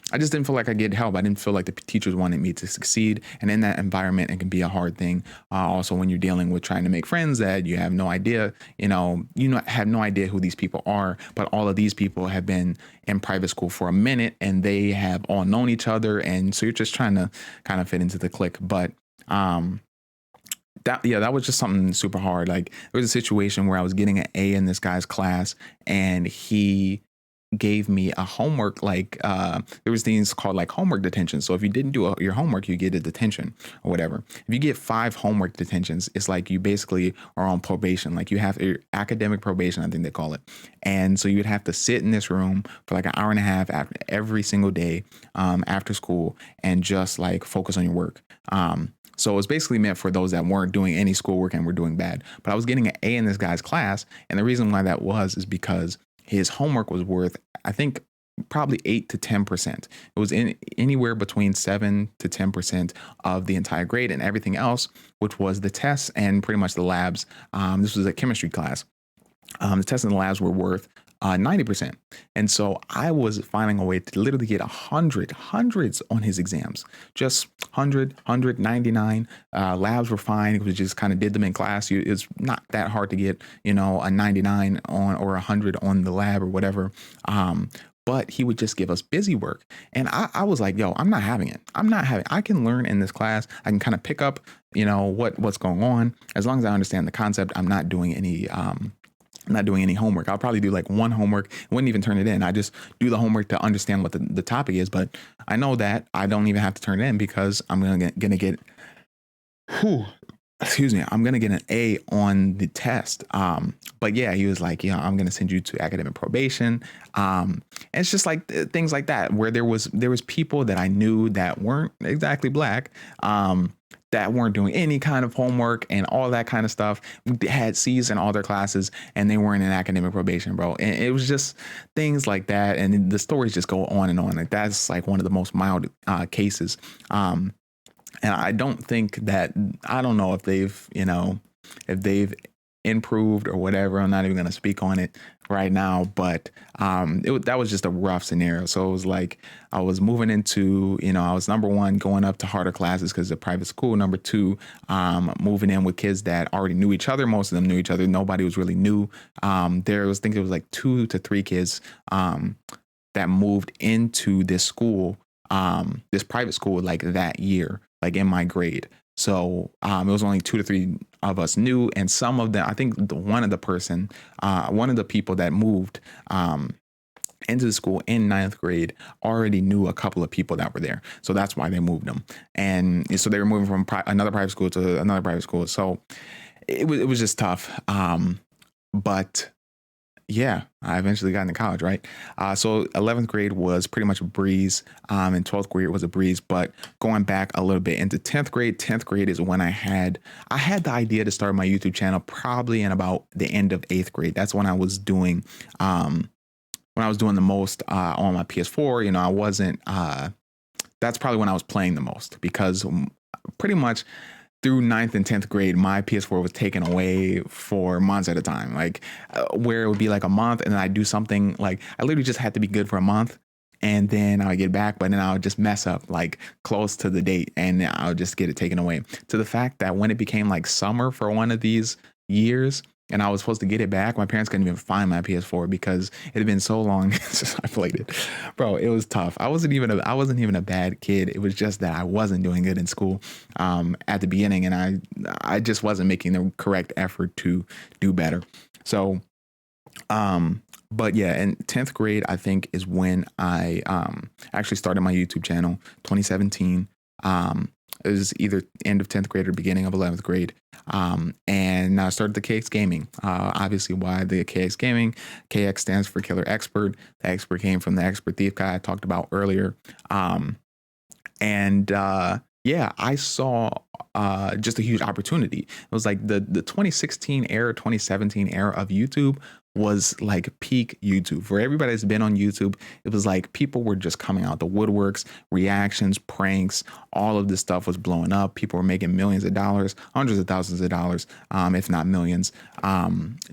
I just didn't feel like I get help. I didn't feel like the teachers wanted me to succeed. And in that environment, it can be a hard thing. Also, when you're dealing with trying to make friends that you have no idea, have no idea who these people are, but all of these people have been in private school for a minute and they have all known each other. And so you're just trying to kind of fit into the clique. But that was just something super hard. Like there was a situation where I was getting an A in this guy's class, and he gave me a homework, like there was things called like homework detention. So if you didn't do your homework, you get a detention or whatever. If you get 5 homework detentions, it's like you basically are on probation. Like you have your academic probation, I think they call it. And so you would have to sit in this room for like an hour and a half after every single day after school, and just like focus on your work. So it was basically meant for those that weren't doing any schoolwork and were doing bad. But I was getting an A in this guy's class. And the reason why that is because his homework was worth, I think, probably 8 to 10%. It was anywhere between 7 to 10% of the entire grade, and everything else, which was the tests and pretty much the labs. This was a chemistry class. The tests and the labs were worth 90%. And so I was finding a way to literally get hundreds on his exams, just 199. Labs were fine. We just kind of did them in class. It's not that hard to get, a 99 on or 100 on the lab or whatever. But he would just give us busy work. And I was like, yo, I'm not having it. I can learn in this class. I can kind of pick up, what's going on. As long as I understand the concept, I'm not doing any homework. I'll probably do like one homework, wouldn't even turn it in. I just do the homework to understand what the topic is. But I know that I don't even have to turn it in because I'm gonna get I'm gonna get an A on the test. But yeah, he was like, I'm gonna send you to academic probation. And it's just like things like that, where there was people that I knew that weren't exactly Black, that weren't doing any kind of homework and all that kind of stuff. We had C's in all their classes and they weren't in academic probation, bro. And it was just things like that. And the stories just go on and on. Like that's like one of the most mild cases. And I don't think that, I don't know if they've, if they've improved or whatever. I'm not even going to speak on it right now, but that was just a rough scenario. So it was like I was moving into, I was number one going up to harder classes because it's a private school. Number two, moving in with kids that already knew each other. Most of them knew each other. Nobody was really new. There was, I think it was like 2 to 3 kids that moved into this school, this private school, like that year, like in my grade. So it was only 2 to 3 of us new, and some of them, I think one of the people that moved into the school in 9th grade already knew a couple of people that were there. So that's why they moved them. And so they were moving from another private school to another private school. So it was just tough. But yeah, I eventually got into college, right? So 11th grade was pretty much a breeze, and 12th grade was a breeze. But going back a little bit into 10th grade is when I had the idea to start my YouTube channel probably in about the end of 8th grade. That's when I was doing the most on my PS4. I wasn't. That's probably when I was playing the most, because pretty much through 9th and 10th grade, my PS4 was taken away for months at a time, like where it would be like a month and then I'd do something, like I literally just had to be good for a month and then I would get back, but then I would just mess up like close to the date and I would just get it taken away, to the fact that when it became like summer for one of these years and I was supposed to get it back, my parents couldn't even find my PS4 because it had been so long since I played it. Bro, it was tough. I wasn't even a bad kid. It was just that I wasn't doing good in school at the beginning, and I just wasn't making the correct effort to do better. So, but yeah, in 10th grade, I think is when I actually started my YouTube channel, 2017. It was either end of 10th grade or beginning of 11th grade. And I started the KX Gaming. Obviously, why the KX Gaming? KX stands for Killer Expert. The expert came from the expert thief guy I talked about earlier. Yeah, I saw just a huge opportunity. It was like the 2016 era, 2017 era of YouTube was like peak YouTube. For everybody that's been on YouTube, it was like people were just coming out the woodworks, reactions, pranks, all of this stuff was blowing up. People were making millions of dollars, hundreds of thousands of dollars, if not millions,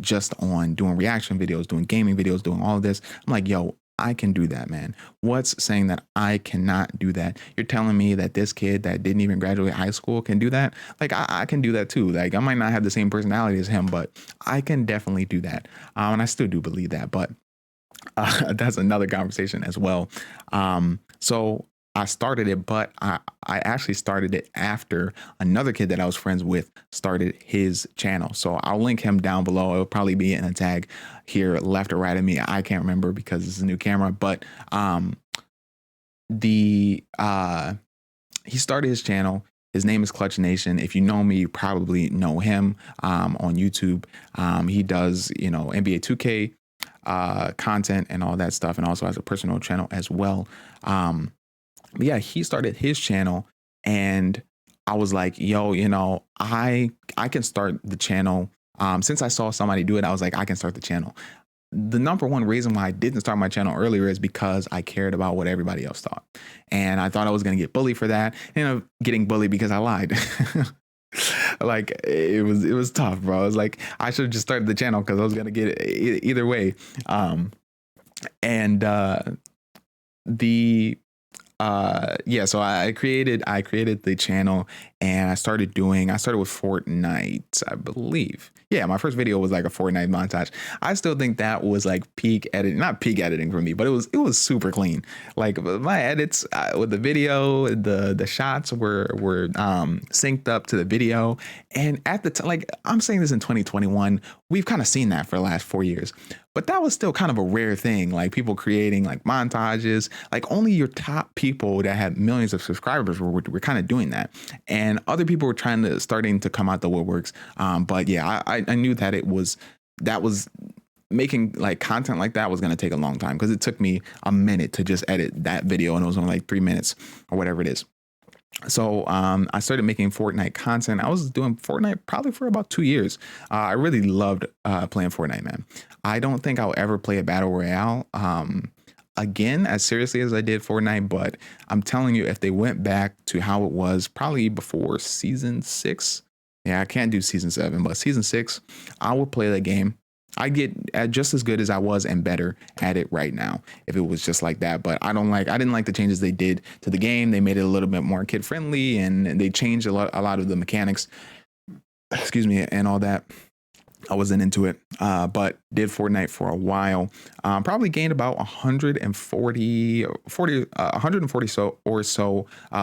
just on doing reaction videos, doing gaming videos, doing all of this. I'm like, yo, I can do that, man. What's saying that I cannot do that? You're telling me that this kid that didn't even graduate high school can do that? Like, I can do that too. Like, I might not have the same personality as him, but I can definitely do that. And I still do believe that, but that's another conversation as well. So I started it, but I actually started it after another kid that I was friends with started his channel. So I'll link him down below. It'll probably be in a tag here, left or right of me. I can't remember because it's a new camera, but he started his channel. His name is Clutch Nation. If you know me, you probably know him on YouTube. He does, NBA 2K content and all that stuff, and also has a personal channel as well. Yeah, he started his channel and I was like, yo, I can start the channel. Since I saw somebody do it, I was like, I can start the channel. The number one reason why I didn't start my channel earlier is because I cared about what everybody else thought. And I thought I was going to get bullied for that. Getting bullied because I lied. Like it was tough, bro. I was like, I should have just started the channel because I was going to get it either way. So I created the channel and I started with Fortnite, I believe. Yeah, my first video was like a Fortnite montage. I still think that was like peak editing, not peak editing for me, but it was super clean. Like my edits with the video, the shots were synced up to the video. And at the time, like I'm saying this in 2021, we've kind of seen that for the last 4 years. But that was still kind of a rare thing, like people creating like montages, like only your top people that had millions of subscribers were kind of doing that. And other people were starting to come out the woodworks. But yeah, I knew that that was making like content like that was going to take a long time, because it took me a minute to just edit that video and it was only like 3 minutes or whatever it is. So I started making Fortnite content. I was doing Fortnite probably for about 2 years. I really loved playing Fortnite, man. I don't think I'll ever play a battle royale again as seriously as I did Fortnite, but I'm telling you, if they went back to how it was probably before season 6, yeah, I can't do season 7, but season 6, I would play that game. I get just as good as I was and better at it right now if it was just like that. But I didn't like the changes they did to the game. They made it a little bit more kid friendly, and they changed a lot of the mechanics, excuse me, and all that. I wasn't into it, but did Fortnite for a while. Probably gained about 140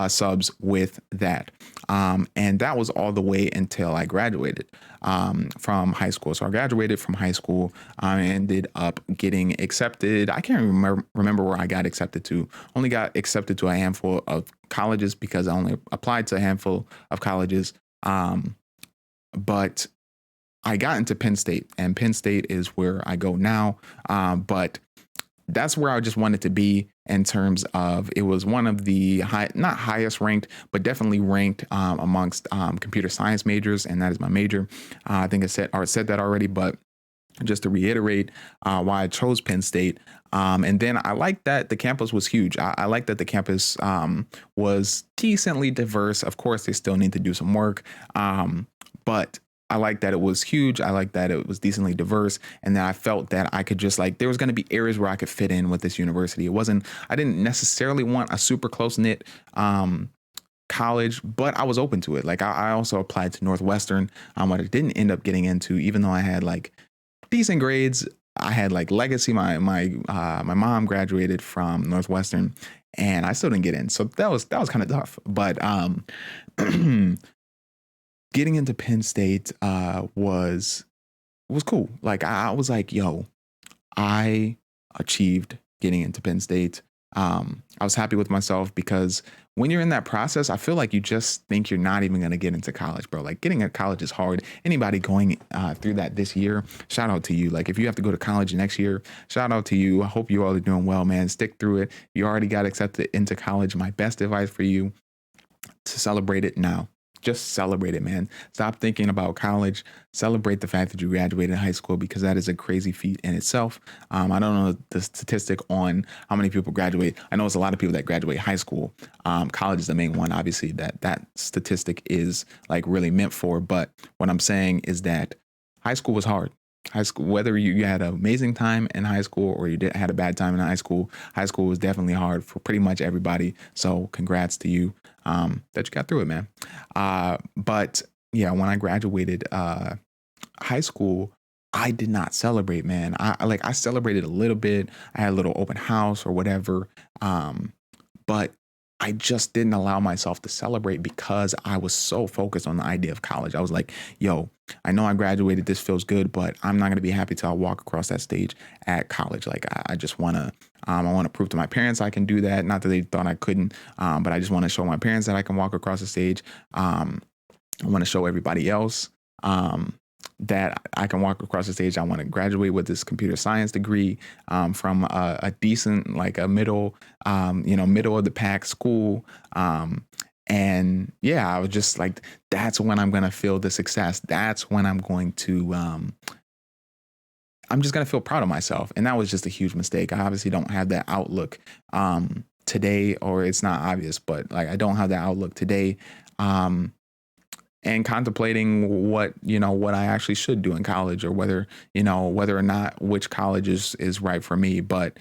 subs with that. And that was all the way until I graduated from high school. So I graduated from high school. I ended up getting accepted. I can't remember where I got accepted to. Only got accepted to a handful of colleges because I only applied to a handful of colleges. But I got into Penn State, and Penn State is where I go now. But that's where I just wanted to be in terms of it was one of the not highest ranked, but definitely ranked amongst computer science majors, and that is my major. I think I said that already, but just to reiterate why I chose Penn State. And then I like that the campus was huge. I like that the campus was decently diverse. Of course, they still need to do some work, but I like that it was huge. I like that it was decently diverse, and that I felt that I could just there was going to be areas where I could fit in with this university. I didn't necessarily want a super close knit college, but I was open to it. I also applied to Northwestern, what I didn't end up getting into, even though I had decent grades. I had legacy. My mom graduated from Northwestern, and I still didn't get in. So that was kind of tough. But getting into Penn State was cool. I was like, yo, I achieved getting into Penn State. I was happy with myself because when you're in that process, I feel like you just think you're not even going to get into college, bro. Getting into college is hard. Anybody going through that this year, shout out to you. If you have to go to college next year, shout out to you. I hope you all are doing well, man. Stick through it. You already got accepted into college. My best advice for you, to celebrate it now. Just celebrate it, man. Stop thinking about college. Celebrate the fact that you graduated high school, because that is a crazy feat in itself. I don't know the statistic on how many people graduate. I know it's a lot of people that graduate high school. College is the main one, obviously, that statistic is really meant for. But what I'm saying is that high school was hard. High school, whether you had an amazing time in high school or you had a bad time in high school was definitely hard for pretty much everybody. So congrats to you that you got through it, man. But yeah, when I graduated high school, I did not celebrate, man. I celebrated a little bit. I had a little open house or whatever. But I just didn't allow myself to celebrate because I was so focused on the idea of college. I was like, yo, I know I graduated. This feels good, but I'm not going to be happy till I walk across that stage at college. I just want to, I want to prove to my parents I can do that. Not that they thought I couldn't, but I just want to show my parents that I can walk across the stage. I want to show everybody else that I can walk across the stage. I want to graduate with this computer science degree from a decent, a middle, middle of the pack school. And yeah, I was just like, that's when I'm going to feel the success. That's when I'm going to, I'm just going to feel proud of myself. And that was just a huge mistake. I obviously don't have that outlook today, or it's not obvious, but I don't have that outlook today. And contemplating what I actually should do in college, or whether or not which college is right for me. But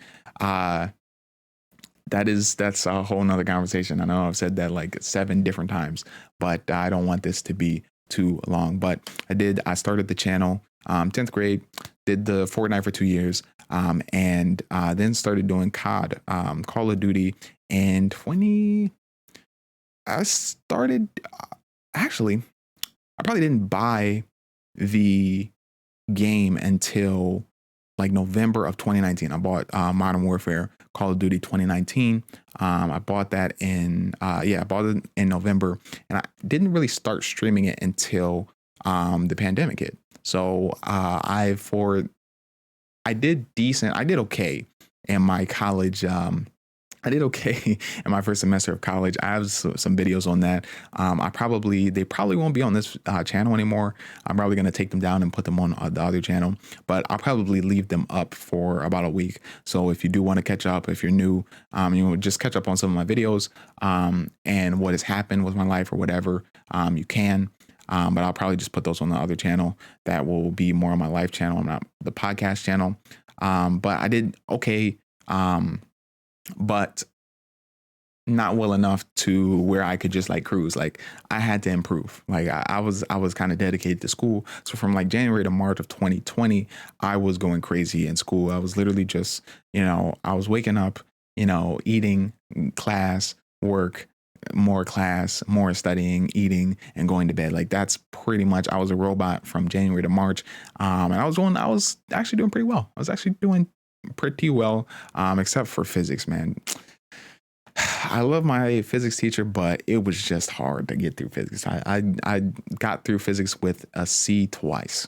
that's a whole nother conversation. I know I've said that 7 different times, but I don't want this to be too long. But I started the channel 10th grade, did the Fortnite for 2 years, and then started doing COD, Call of Duty, and I started actually. I probably didn't buy the game until November of 2019. I bought Modern Warfare Call of Duty 2019. I bought that I bought it in November, and I didn't really start streaming it until the pandemic hit. So I did decent. I did okay in my college I did okay in my first semester of college. I have some videos on that. They probably won't be on this channel anymore. I'm probably going to take them down and put them on the other channel, but I'll probably leave them up for about a week. So if you do want to catch up, if you're new, just catch up on some of my videos and what has happened with my life or whatever, you can. But I'll probably just put those on the other channel. That will be more on my life channel, not the podcast channel. But I did okay. But not well enough to where I could just like cruise. Like I had to improve. Like I was kind of dedicated to school. So from like January to March of 2020, I was going crazy in school. I was literally just, I was waking up, eating, class, work, more class, more studying, eating, and going to bed. Like that's pretty much, I was a robot from January to March. And I was actually doing pretty well. I was actually doing pretty well, except for physics, man. I love my physics teacher, but it was just hard to get through physics. I got through physics with a C twice.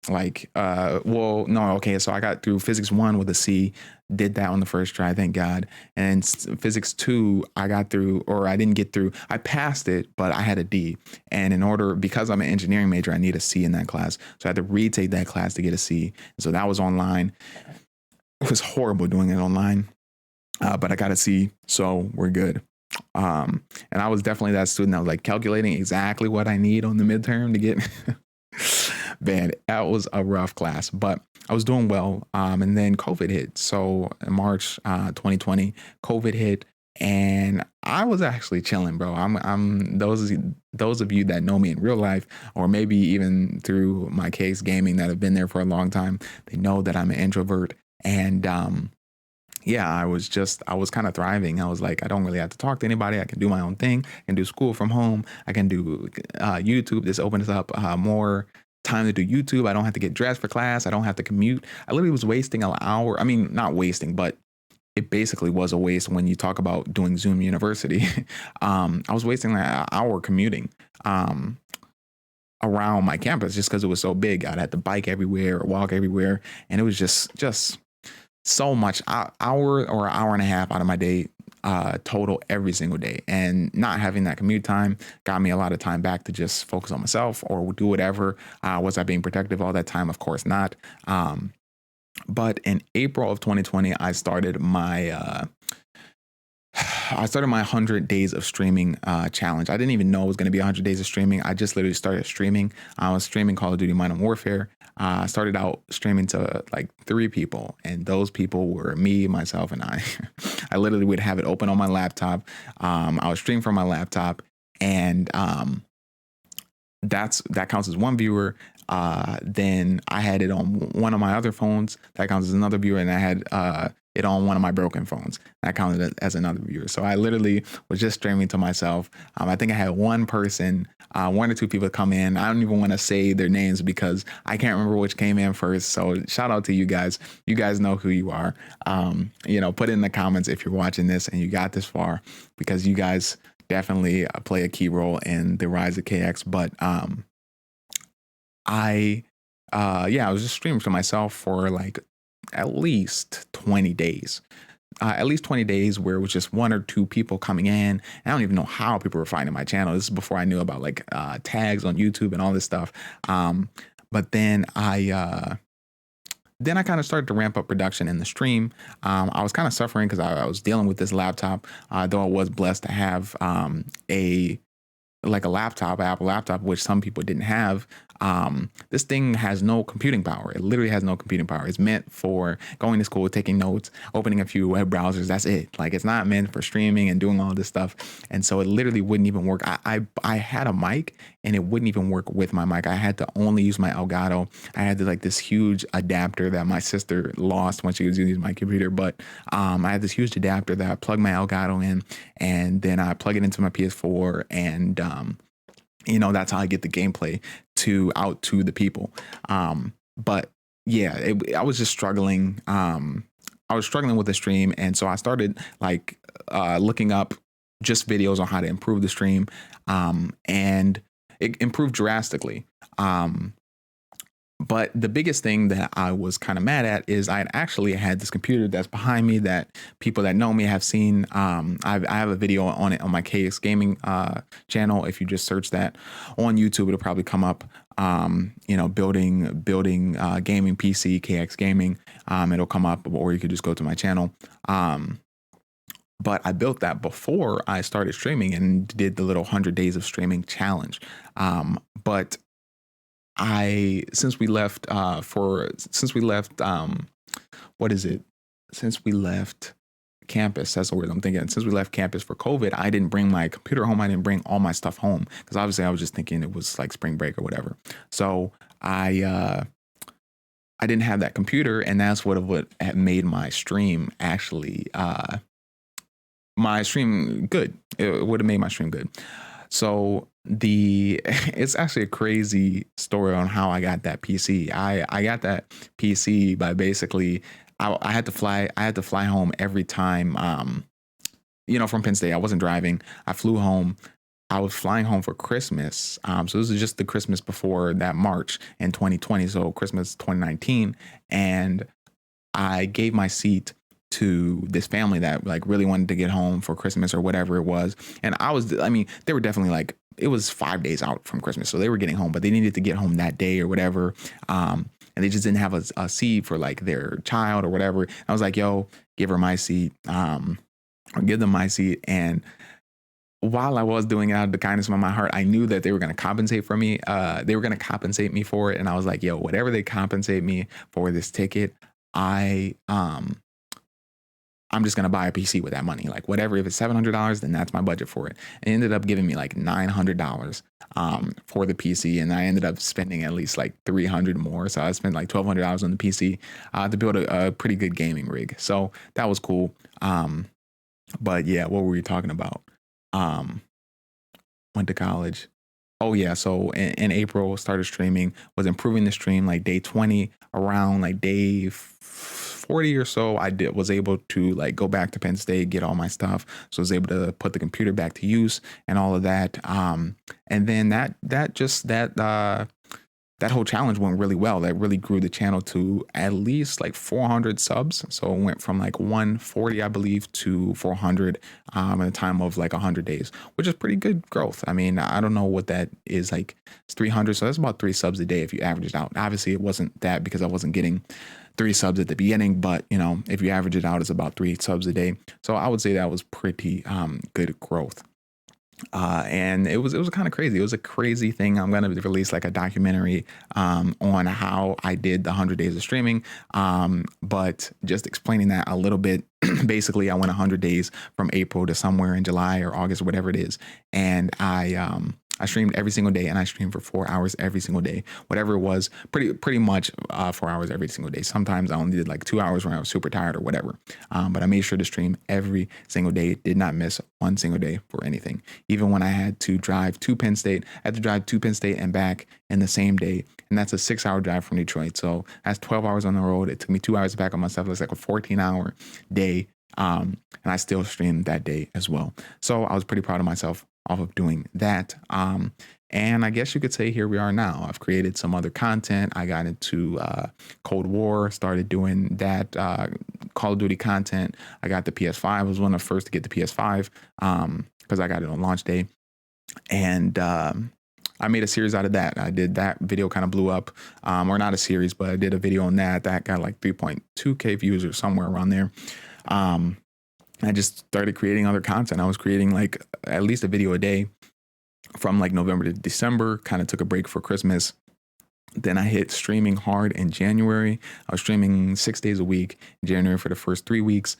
No, okay. So I got through physics 1 with a C, did that on the first try, thank God. And physics 2, I didn't get through. I passed it, but I had a D. And because I'm an engineering major, I need a C in that class. So I had to retake that class to get a C. So that was online. It was horrible doing it online, but I got a C, so we're good. And I was definitely that student that was like calculating exactly what I need on the midterm to get. Man, that was a rough class, but I was doing well. And then COVID hit. So in March 2020, COVID hit, and I was actually chilling, bro. I'm those of you that know me in real life, or maybe even through my case gaming that have been there for a long time, they know that I'm an introvert. And yeah, I was kind of thriving. I was like, I don't really have to talk to anybody. I can do my own thing. I can do school from home. I can do YouTube. This opens up more time to do YouTube. I don't have to get dressed for class. I don't have to commute. I literally was wasting an hour. I mean, not wasting, but it basically was a waste when you talk about doing Zoom University. I was wasting like an hour commuting around my campus just because it was so big. I'd have to bike everywhere or walk everywhere. And it was just so much hour or an hour and a half out of my day total every single day. And not having that commute time got me a lot of time back to just focus on myself or do whatever. Was I being productive all that time? Of course not. But in April of 2020, I started my 100 days of streaming challenge. I didn't even know it was going to be 100 days of streaming. I just literally started streaming. I was streaming Call of Duty Modern Warfare. I started out streaming to like 3 people, and those people were me, myself, and I. I literally would have it open on my laptop. I would stream from my laptop, and that counts as one viewer. Then I had it on one of my other phones. That counts as another viewer, and I had it on one of my broken phones. That counted as another viewer. So I literally was just streaming to myself. I think I had one person, 1 or 2 people come in. I don't even want to say their names because I can't remember which came in first. So shout out to you guys. You guys know who you are. Put in the comments if you're watching this and you got this far, because you guys definitely play a key role in the rise of KX. But I was just streaming to myself for like at least 20 days. At least 20 days where it was just 1 or 2 people coming in. I don't even know how people were finding my channel. This is before I knew about like tags on YouTube and all this stuff. But then I kind of started to ramp up production in the stream. I was kind of suffering because I was dealing with this laptop, though I was blessed to have a laptop, an Apple laptop, which some people didn't have. This thing has no computing power. It literally has no computing power. It's meant for going to school, taking notes, opening a few web browsers. That's it. Like, it's not meant for streaming and doing all this stuff. And so it literally wouldn't even work. I had a mic and it wouldn't even work with my mic. I had to only use my Elgato. I had this huge adapter that my sister lost when she was using my computer. But I had this huge adapter that I plugged my Elgato in, and then I plug it into my PS4, and that's how I get the gameplay out to the people. But yeah, I was just struggling. I was struggling with the stream. And so I started looking up just videos on how to improve the stream. And it improved drastically. But the biggest thing that I was kind of mad at is I had actually had this computer that's behind me that people that know me have seen. I have a video on it on my KX Gaming channel. If you just search that on YouTube, it'll probably come up. Building gaming PC, KX Gaming. It'll come up, or you could just go to my channel. But I built that before I started streaming and did the little 100 days of streaming challenge. But since we left campus, that's the word I'm thinking. Since we left campus for COVID, I didn't bring my computer home. I didn't bring all my stuff home because obviously I was just thinking it was like spring break or whatever. So I didn't have that computer, and that's what had made my stream actually good. It would have made my stream good. So it's actually a crazy story on how I got that PC. I got that PC by basically I had to fly home every time from Penn State. I wasn't driving. I flew home. I was flying home for Christmas. So this is just the Christmas before that March in 2020. So Christmas 2019. And I gave my seat to this family that like really wanted to get home for Christmas or whatever it was. And they were definitely like, it was 5 days out from Christmas. So they were getting home, but they needed to get home that day or whatever. And they just didn't have a seat for like their child or whatever. I was like, yo, give her my seat, or give them my seat. And while I was doing it out of the kindness of my heart, I knew that they were going to compensate for me. They were going to compensate me for it. And I was like, yo, whatever they compensate me for this ticket, I'm just going to buy a PC with that money. Like whatever, if it's $700, then that's my budget for it. It ended up giving me like $900 for the PC. And I ended up spending at least like $300 more. So I spent like $1,200 on the PC to build a pretty good gaming rig. So that was cool. But yeah, what were we talking about? Went to college. Oh yeah. So in April, started streaming, was improving the stream like day 20, around like day 40 or so. Was able to like go back to Penn State, get all my stuff. So I was able to put the computer back to use and all of that. And then that whole challenge went really well. That really grew the channel to at least like 400 subs. So it went from like 140, I believe, to 400 in a time of like 100 days, which is pretty good growth. I mean, I don't know what that is like. It's 300. So that's about 3 subs a day if you average it out. Obviously, it wasn't that because I wasn't getting 3 subs at the beginning, but if you average it out, it's about 3 subs a day. So I would say that was pretty good growth. And it was kind of crazy. It was a crazy thing. I'm going to release like a documentary on how I did the 100 days of streaming. But just explaining that a little bit, basically I went 100 days from April to somewhere in July or August or whatever it is. And I streamed every single day, and I streamed for 4 hours every single day, whatever it was, pretty much 4 hours every single day. Sometimes I only did like 2 hours when I was super tired or whatever. But I made sure to stream every single day, did not miss one single day for anything. Even when I had to drive to Penn State, and back in the same day. And that's a 6-hour drive from Detroit. So that's 12 hours on the road. It took me 2 hours to back on myself. It's like a 14-hour day. And I still streamed that day as well. So I was pretty proud of myself off of doing that. And I guess you could say here we are now. I've created some other content. I got into Cold War, started doing that Call of Duty content. I got the PS5. I was one of the first to get the PS5 because I got it on launch day. And I made a series out of that. I did that video, kind of blew up, or not a series, but I did a video on that got like 3.2K views or somewhere around there. I just started creating other content. I was creating like at least a video a day from like November to December, kind of took a break for Christmas. Then I hit streaming hard in January. I was streaming 6 days a week in January for the first 3 weeks.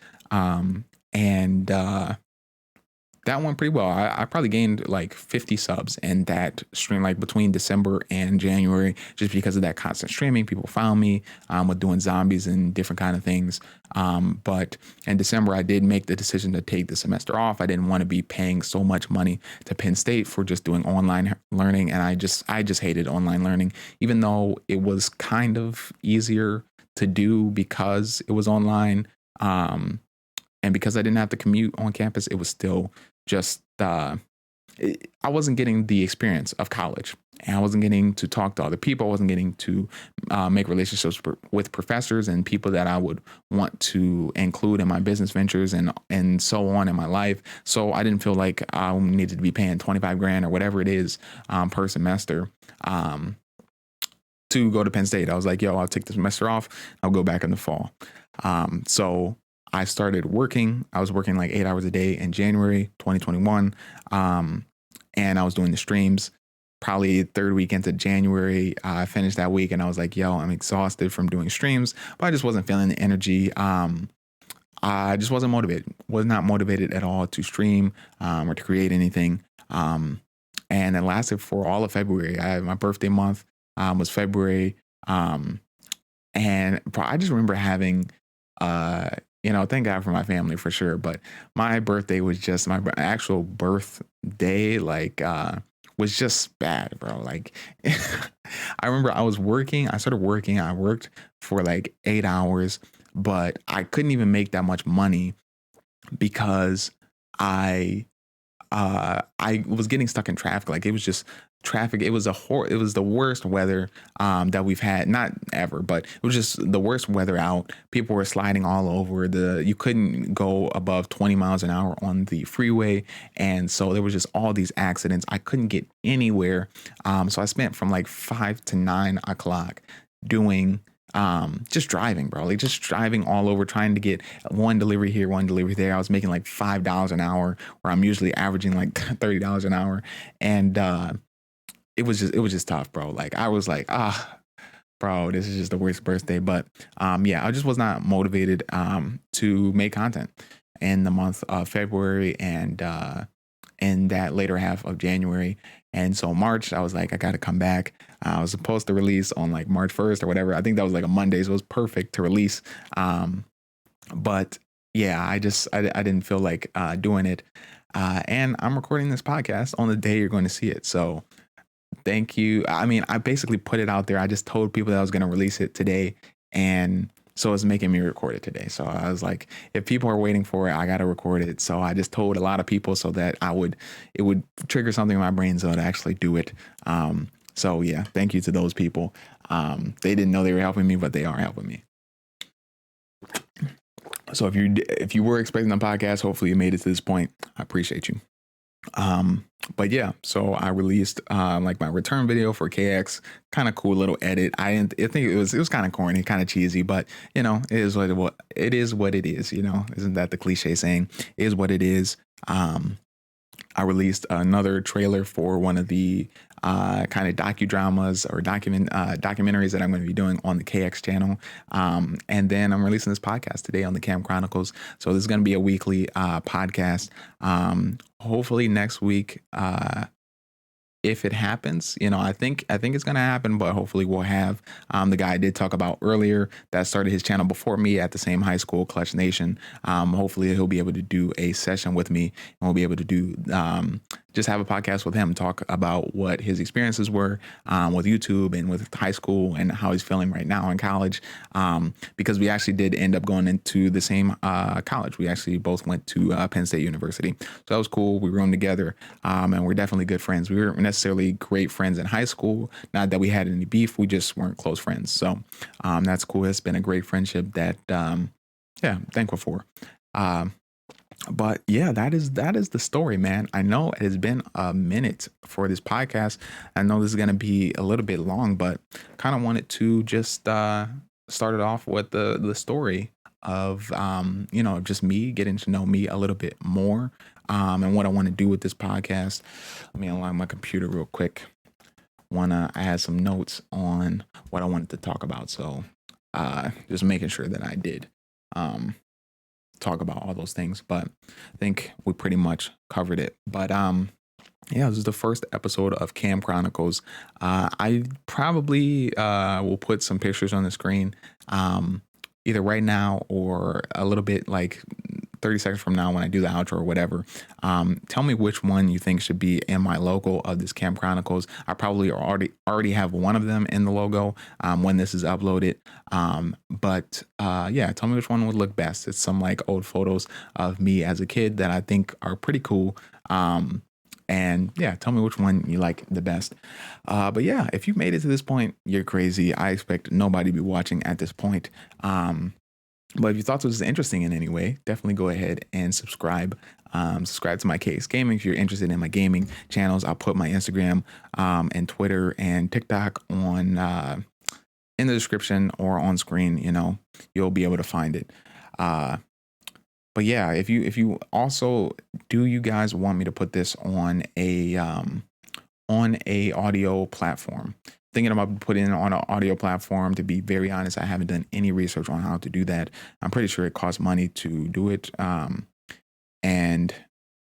That went pretty well. I probably gained like 50 subs in that stream, like between December and January, just because of that constant streaming. People found me with doing zombies and different kind of things. But in December, I did make the decision to take the semester off. I didn't want to be paying so much money to Penn State for just doing online learning. And I just hated online learning, even though it was kind of easier to do because it was online. And because I didn't have to commute on campus, it was still just I wasn't getting the experience of college, and I wasn't getting to talk to other people. I wasn't getting to make relationships with professors and people that I would want to include in my business ventures and so on in my life. So I didn't feel like I needed to be paying 25 grand or whatever it is per semester to go to Penn State. I was like, yo, I'll take the semester off. I'll go back in the fall. So I started working. I was working like 8 hours a day in January 2021. And I was doing the streams. Probably third week into January, I finished that week and I was like, yo, I'm exhausted from doing streams, but I just wasn't feeling the energy. I just wasn't motivated, was not motivated at all to stream or to create anything. And it lasted for all of February. My birthday month was February. And I just remember having, thank God for my family for sure. But my birthday was just my actual birthday, was just bad, bro. Like, I remember I started working. I worked for like 8 hours, but I couldn't even make that much money because I was getting stuck in traffic. Like, it was just traffic. It was it was the worst weather that we've had, not ever, but it was just the worst weather out. People were sliding all over. You couldn't go above 20 miles an hour on the freeway, and so there was just all these accidents. I couldn't get anywhere. So I spent from like 5 to 9 o'clock doing just driving, bro. Like, just driving all over, trying to get one delivery here, one delivery there. I was making like $5 an hour, where I'm usually averaging like $30 an hour. And it was just tough, bro. Like, I was like, bro, this is just the worst birthday. But I just was not motivated to make content in the month of February and in that later half of January. And so March, I was like, I got to come back. I was supposed to release on like March 1st or whatever. I think that was like a Monday, so it was perfect to release. But yeah, I didn't feel like doing it. And I'm recording this podcast on the day you're going to see it. So thank you. I mean, I basically put it out there. I just told people that I was going to release it today. And so it's making me record it today. So I was like, if people are waiting for it, I got to record it. So I just told a lot of people so that it would trigger something in my brain so to actually do it. So yeah, thank you to those people. They didn't know they were helping me, but they are helping me. So if you were expecting a podcast, hopefully you made it to this point. I appreciate you. But yeah, so I released like my return video for KX. Kind of cool little edit. I think it was kind of corny, kind of cheesy, but it is what it is. Isn't that the cliche saying? It is what it is. I released another trailer for one of the kind of docudramas or documentaries that I'm going to be doing on the KX channel. And then I'm releasing this podcast today on the Cam Chronicles. So this is going to be a weekly podcast. Hopefully next week, if it happens, I think it's going to happen, but hopefully we'll have the guy I did talk about earlier that started his channel before me at the same high school, Clutch Nation. Hopefully he'll be able to do a session with me, and we'll be able to do just have a podcast with him, talk about what his experiences were with YouTube and with high school and how he's feeling right now in college. Because we actually did end up going into the same college. We actually both went to Penn State University. So that was cool. We roomed together and we're definitely good friends. We weren't necessarily great friends in high school. Not that we had any beef. We just weren't close friends. So that's cool. It's been a great friendship that, I'm thankful for. But yeah, that is the story, man. I know it has been a minute for this podcast. I know this is going to be a little bit long, but kind of wanted to just start it off with the story of, just me getting to know me a little bit more and what I want to do with this podcast. Let me unlock my computer real quick. I had some notes on what I wanted to talk about. So just making sure that I did talk about all those things, but I think we pretty much covered it. But this is the first episode of Cam Chronicles. I probably will put some pictures on the screen either right now or a little bit like 30 seconds from now when I do the outro or whatever. Tell me which one you think should be in my logo of this Cam Chronicles. I probably already have one of them in the logo when this is uploaded. But tell me which one would look best. It's some like old photos of me as a kid that I think are pretty cool. And yeah, tell me which one you like the best. But yeah, if you made it to this point, you're crazy. I expect nobody to be watching at this point. But if you thought this was interesting in any way, definitely go ahead and subscribe. Subscribe to my Case Gaming if you're interested in my gaming channels. I'll put my Instagram and Twitter and TikTok on in the description or on screen. You'll be able to find it. But yeah, if you also, do you guys want me to put this on a audio platform? Thinking about putting it on an audio platform. To be very honest, I haven't done any research on how to do that. I'm pretty sure it costs money to do it. And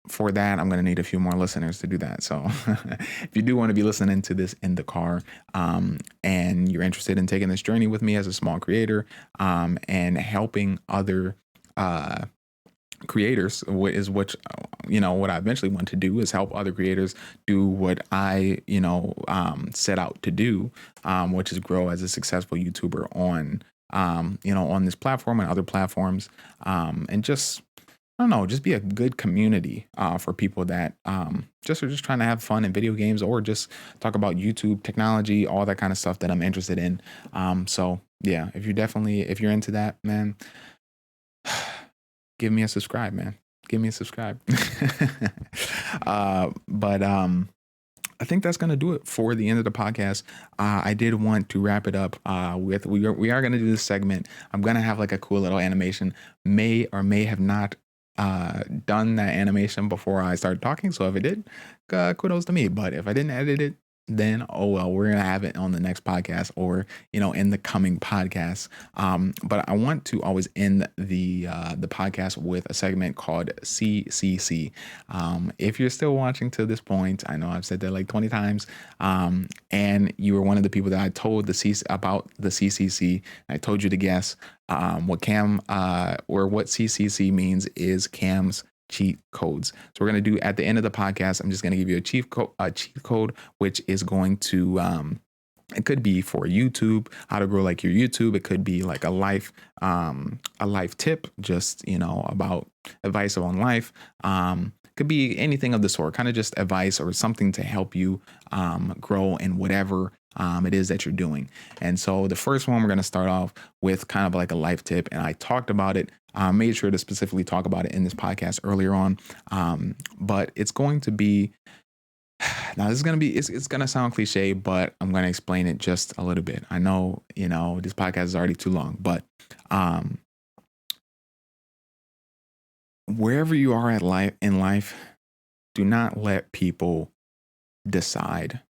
for that, I'm going to need a few more listeners to do that. So if you do want to be listening to this in the car, and you're interested in taking this journey with me as a small creator, and helping other creators, what I eventually want to do is help other creators do what I set out to do, which is grow as a successful YouTuber on on this platform and other platforms, and just, I don't know, just be a good community for people that just are just trying to have fun in video games, or just talk about YouTube technology, all that kind of stuff that I'm interested in. So yeah, if you're into that, man, give me a subscribe, man. Give me a subscribe. But I think that's going to do it for the end of the podcast. I did want to wrap it up with, we are going to do this segment. I'm going to have like a cool little animation. May or may have not done that animation before I started talking. So if it did, kudos to me. But if I didn't edit it, then oh well, we're gonna have it on the next podcast, or in the coming podcasts. But I want to always end the podcast with a segment called CCC. If you're still watching to this point, I know I've said that like 20 times, and you were one of the people that I told about the CCC. I told you to guess what what CCC means is Cam's cheat codes. So we're going to do, at the end of the podcast, I'm just going to give you a cheat code, which is going to, it could be for YouTube, how to grow like your YouTube. It could be like a life tip, just, about advice on life. Could be anything of the sort, kind of just advice or something to help you grow in whatever it is that you're doing. And so the first one, we're going to start off with kind of like a life tip. And I talked about it, made sure to specifically talk about it in this podcast earlier on. But it's going to be, now this is going to be, it's going to sound cliche, but I'm going to explain it just a little bit. I know, this podcast is already too long, but wherever you are in life, do not let people decide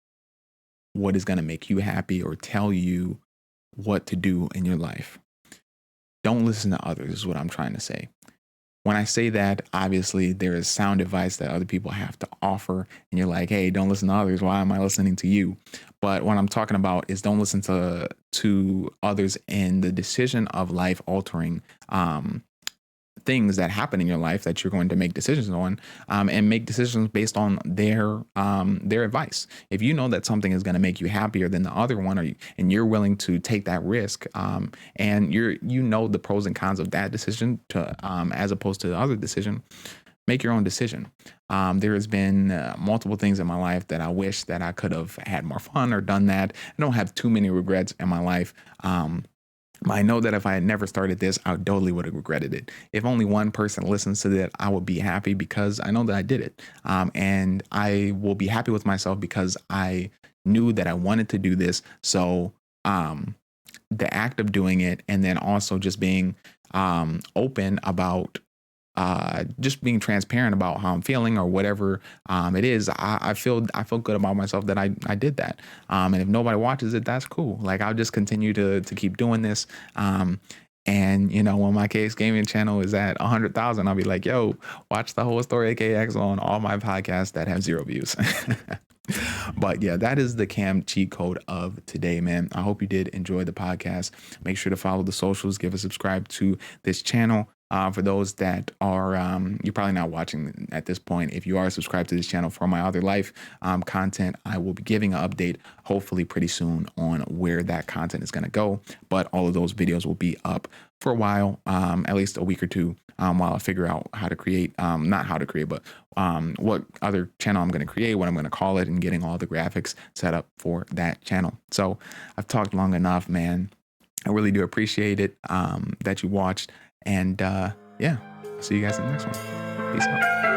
what is going to make you happy or tell you what to do in your life. Don't listen to others, is what I'm trying to say. When I say that, obviously there is sound advice that other people have to offer, and you're like, hey, don't listen to others. Why am I listening to you? But what I'm talking about is, don't listen to others in the decision of life altering things that happen in your life that you're going to make decisions on, and make decisions based on their advice. If you know that something is going to make you happier than the other one, and you're willing to take that risk, and you know the pros and cons of that decision to as opposed to the other decision, make your own decision. There has been multiple things in my life that I wish that I could have had more fun or done that. I don't have too many regrets in my life. I know that if I had never started this, I totally would have regretted it. If only one person listens to that, I would be happy, because I know that I did it. And I will be happy with myself because I knew that I wanted to do this. So the act of doing it, and then also just being open about just being transparent about how I'm feeling or whatever it is, I feel good about myself that I did that. And if nobody watches it, that's cool. Like, I'll just continue to keep doing this. And when my Case Gaming channel is at 100,000, I'll be like, yo, watch the whole story of KX on all my podcasts that have 0 views. But yeah, that is the Cam cheat code of today, man. I hope you did enjoy the podcast. Make sure to follow the socials, give a subscribe to this channel. For those that are, you're probably not watching at this point. If you are subscribed to this channel for my other life content, I will be giving an update hopefully pretty soon on where that content is going to go. But all of those videos will be up for a while, at least a week or two, while I figure out how to create, not how to create, but what other channel I'm going to create, what I'm going to call it, and getting all the graphics set up for that channel. So I've talked long enough, man. I really do appreciate it that you watched. And yeah, I'll see you guys in the next one. Peace out.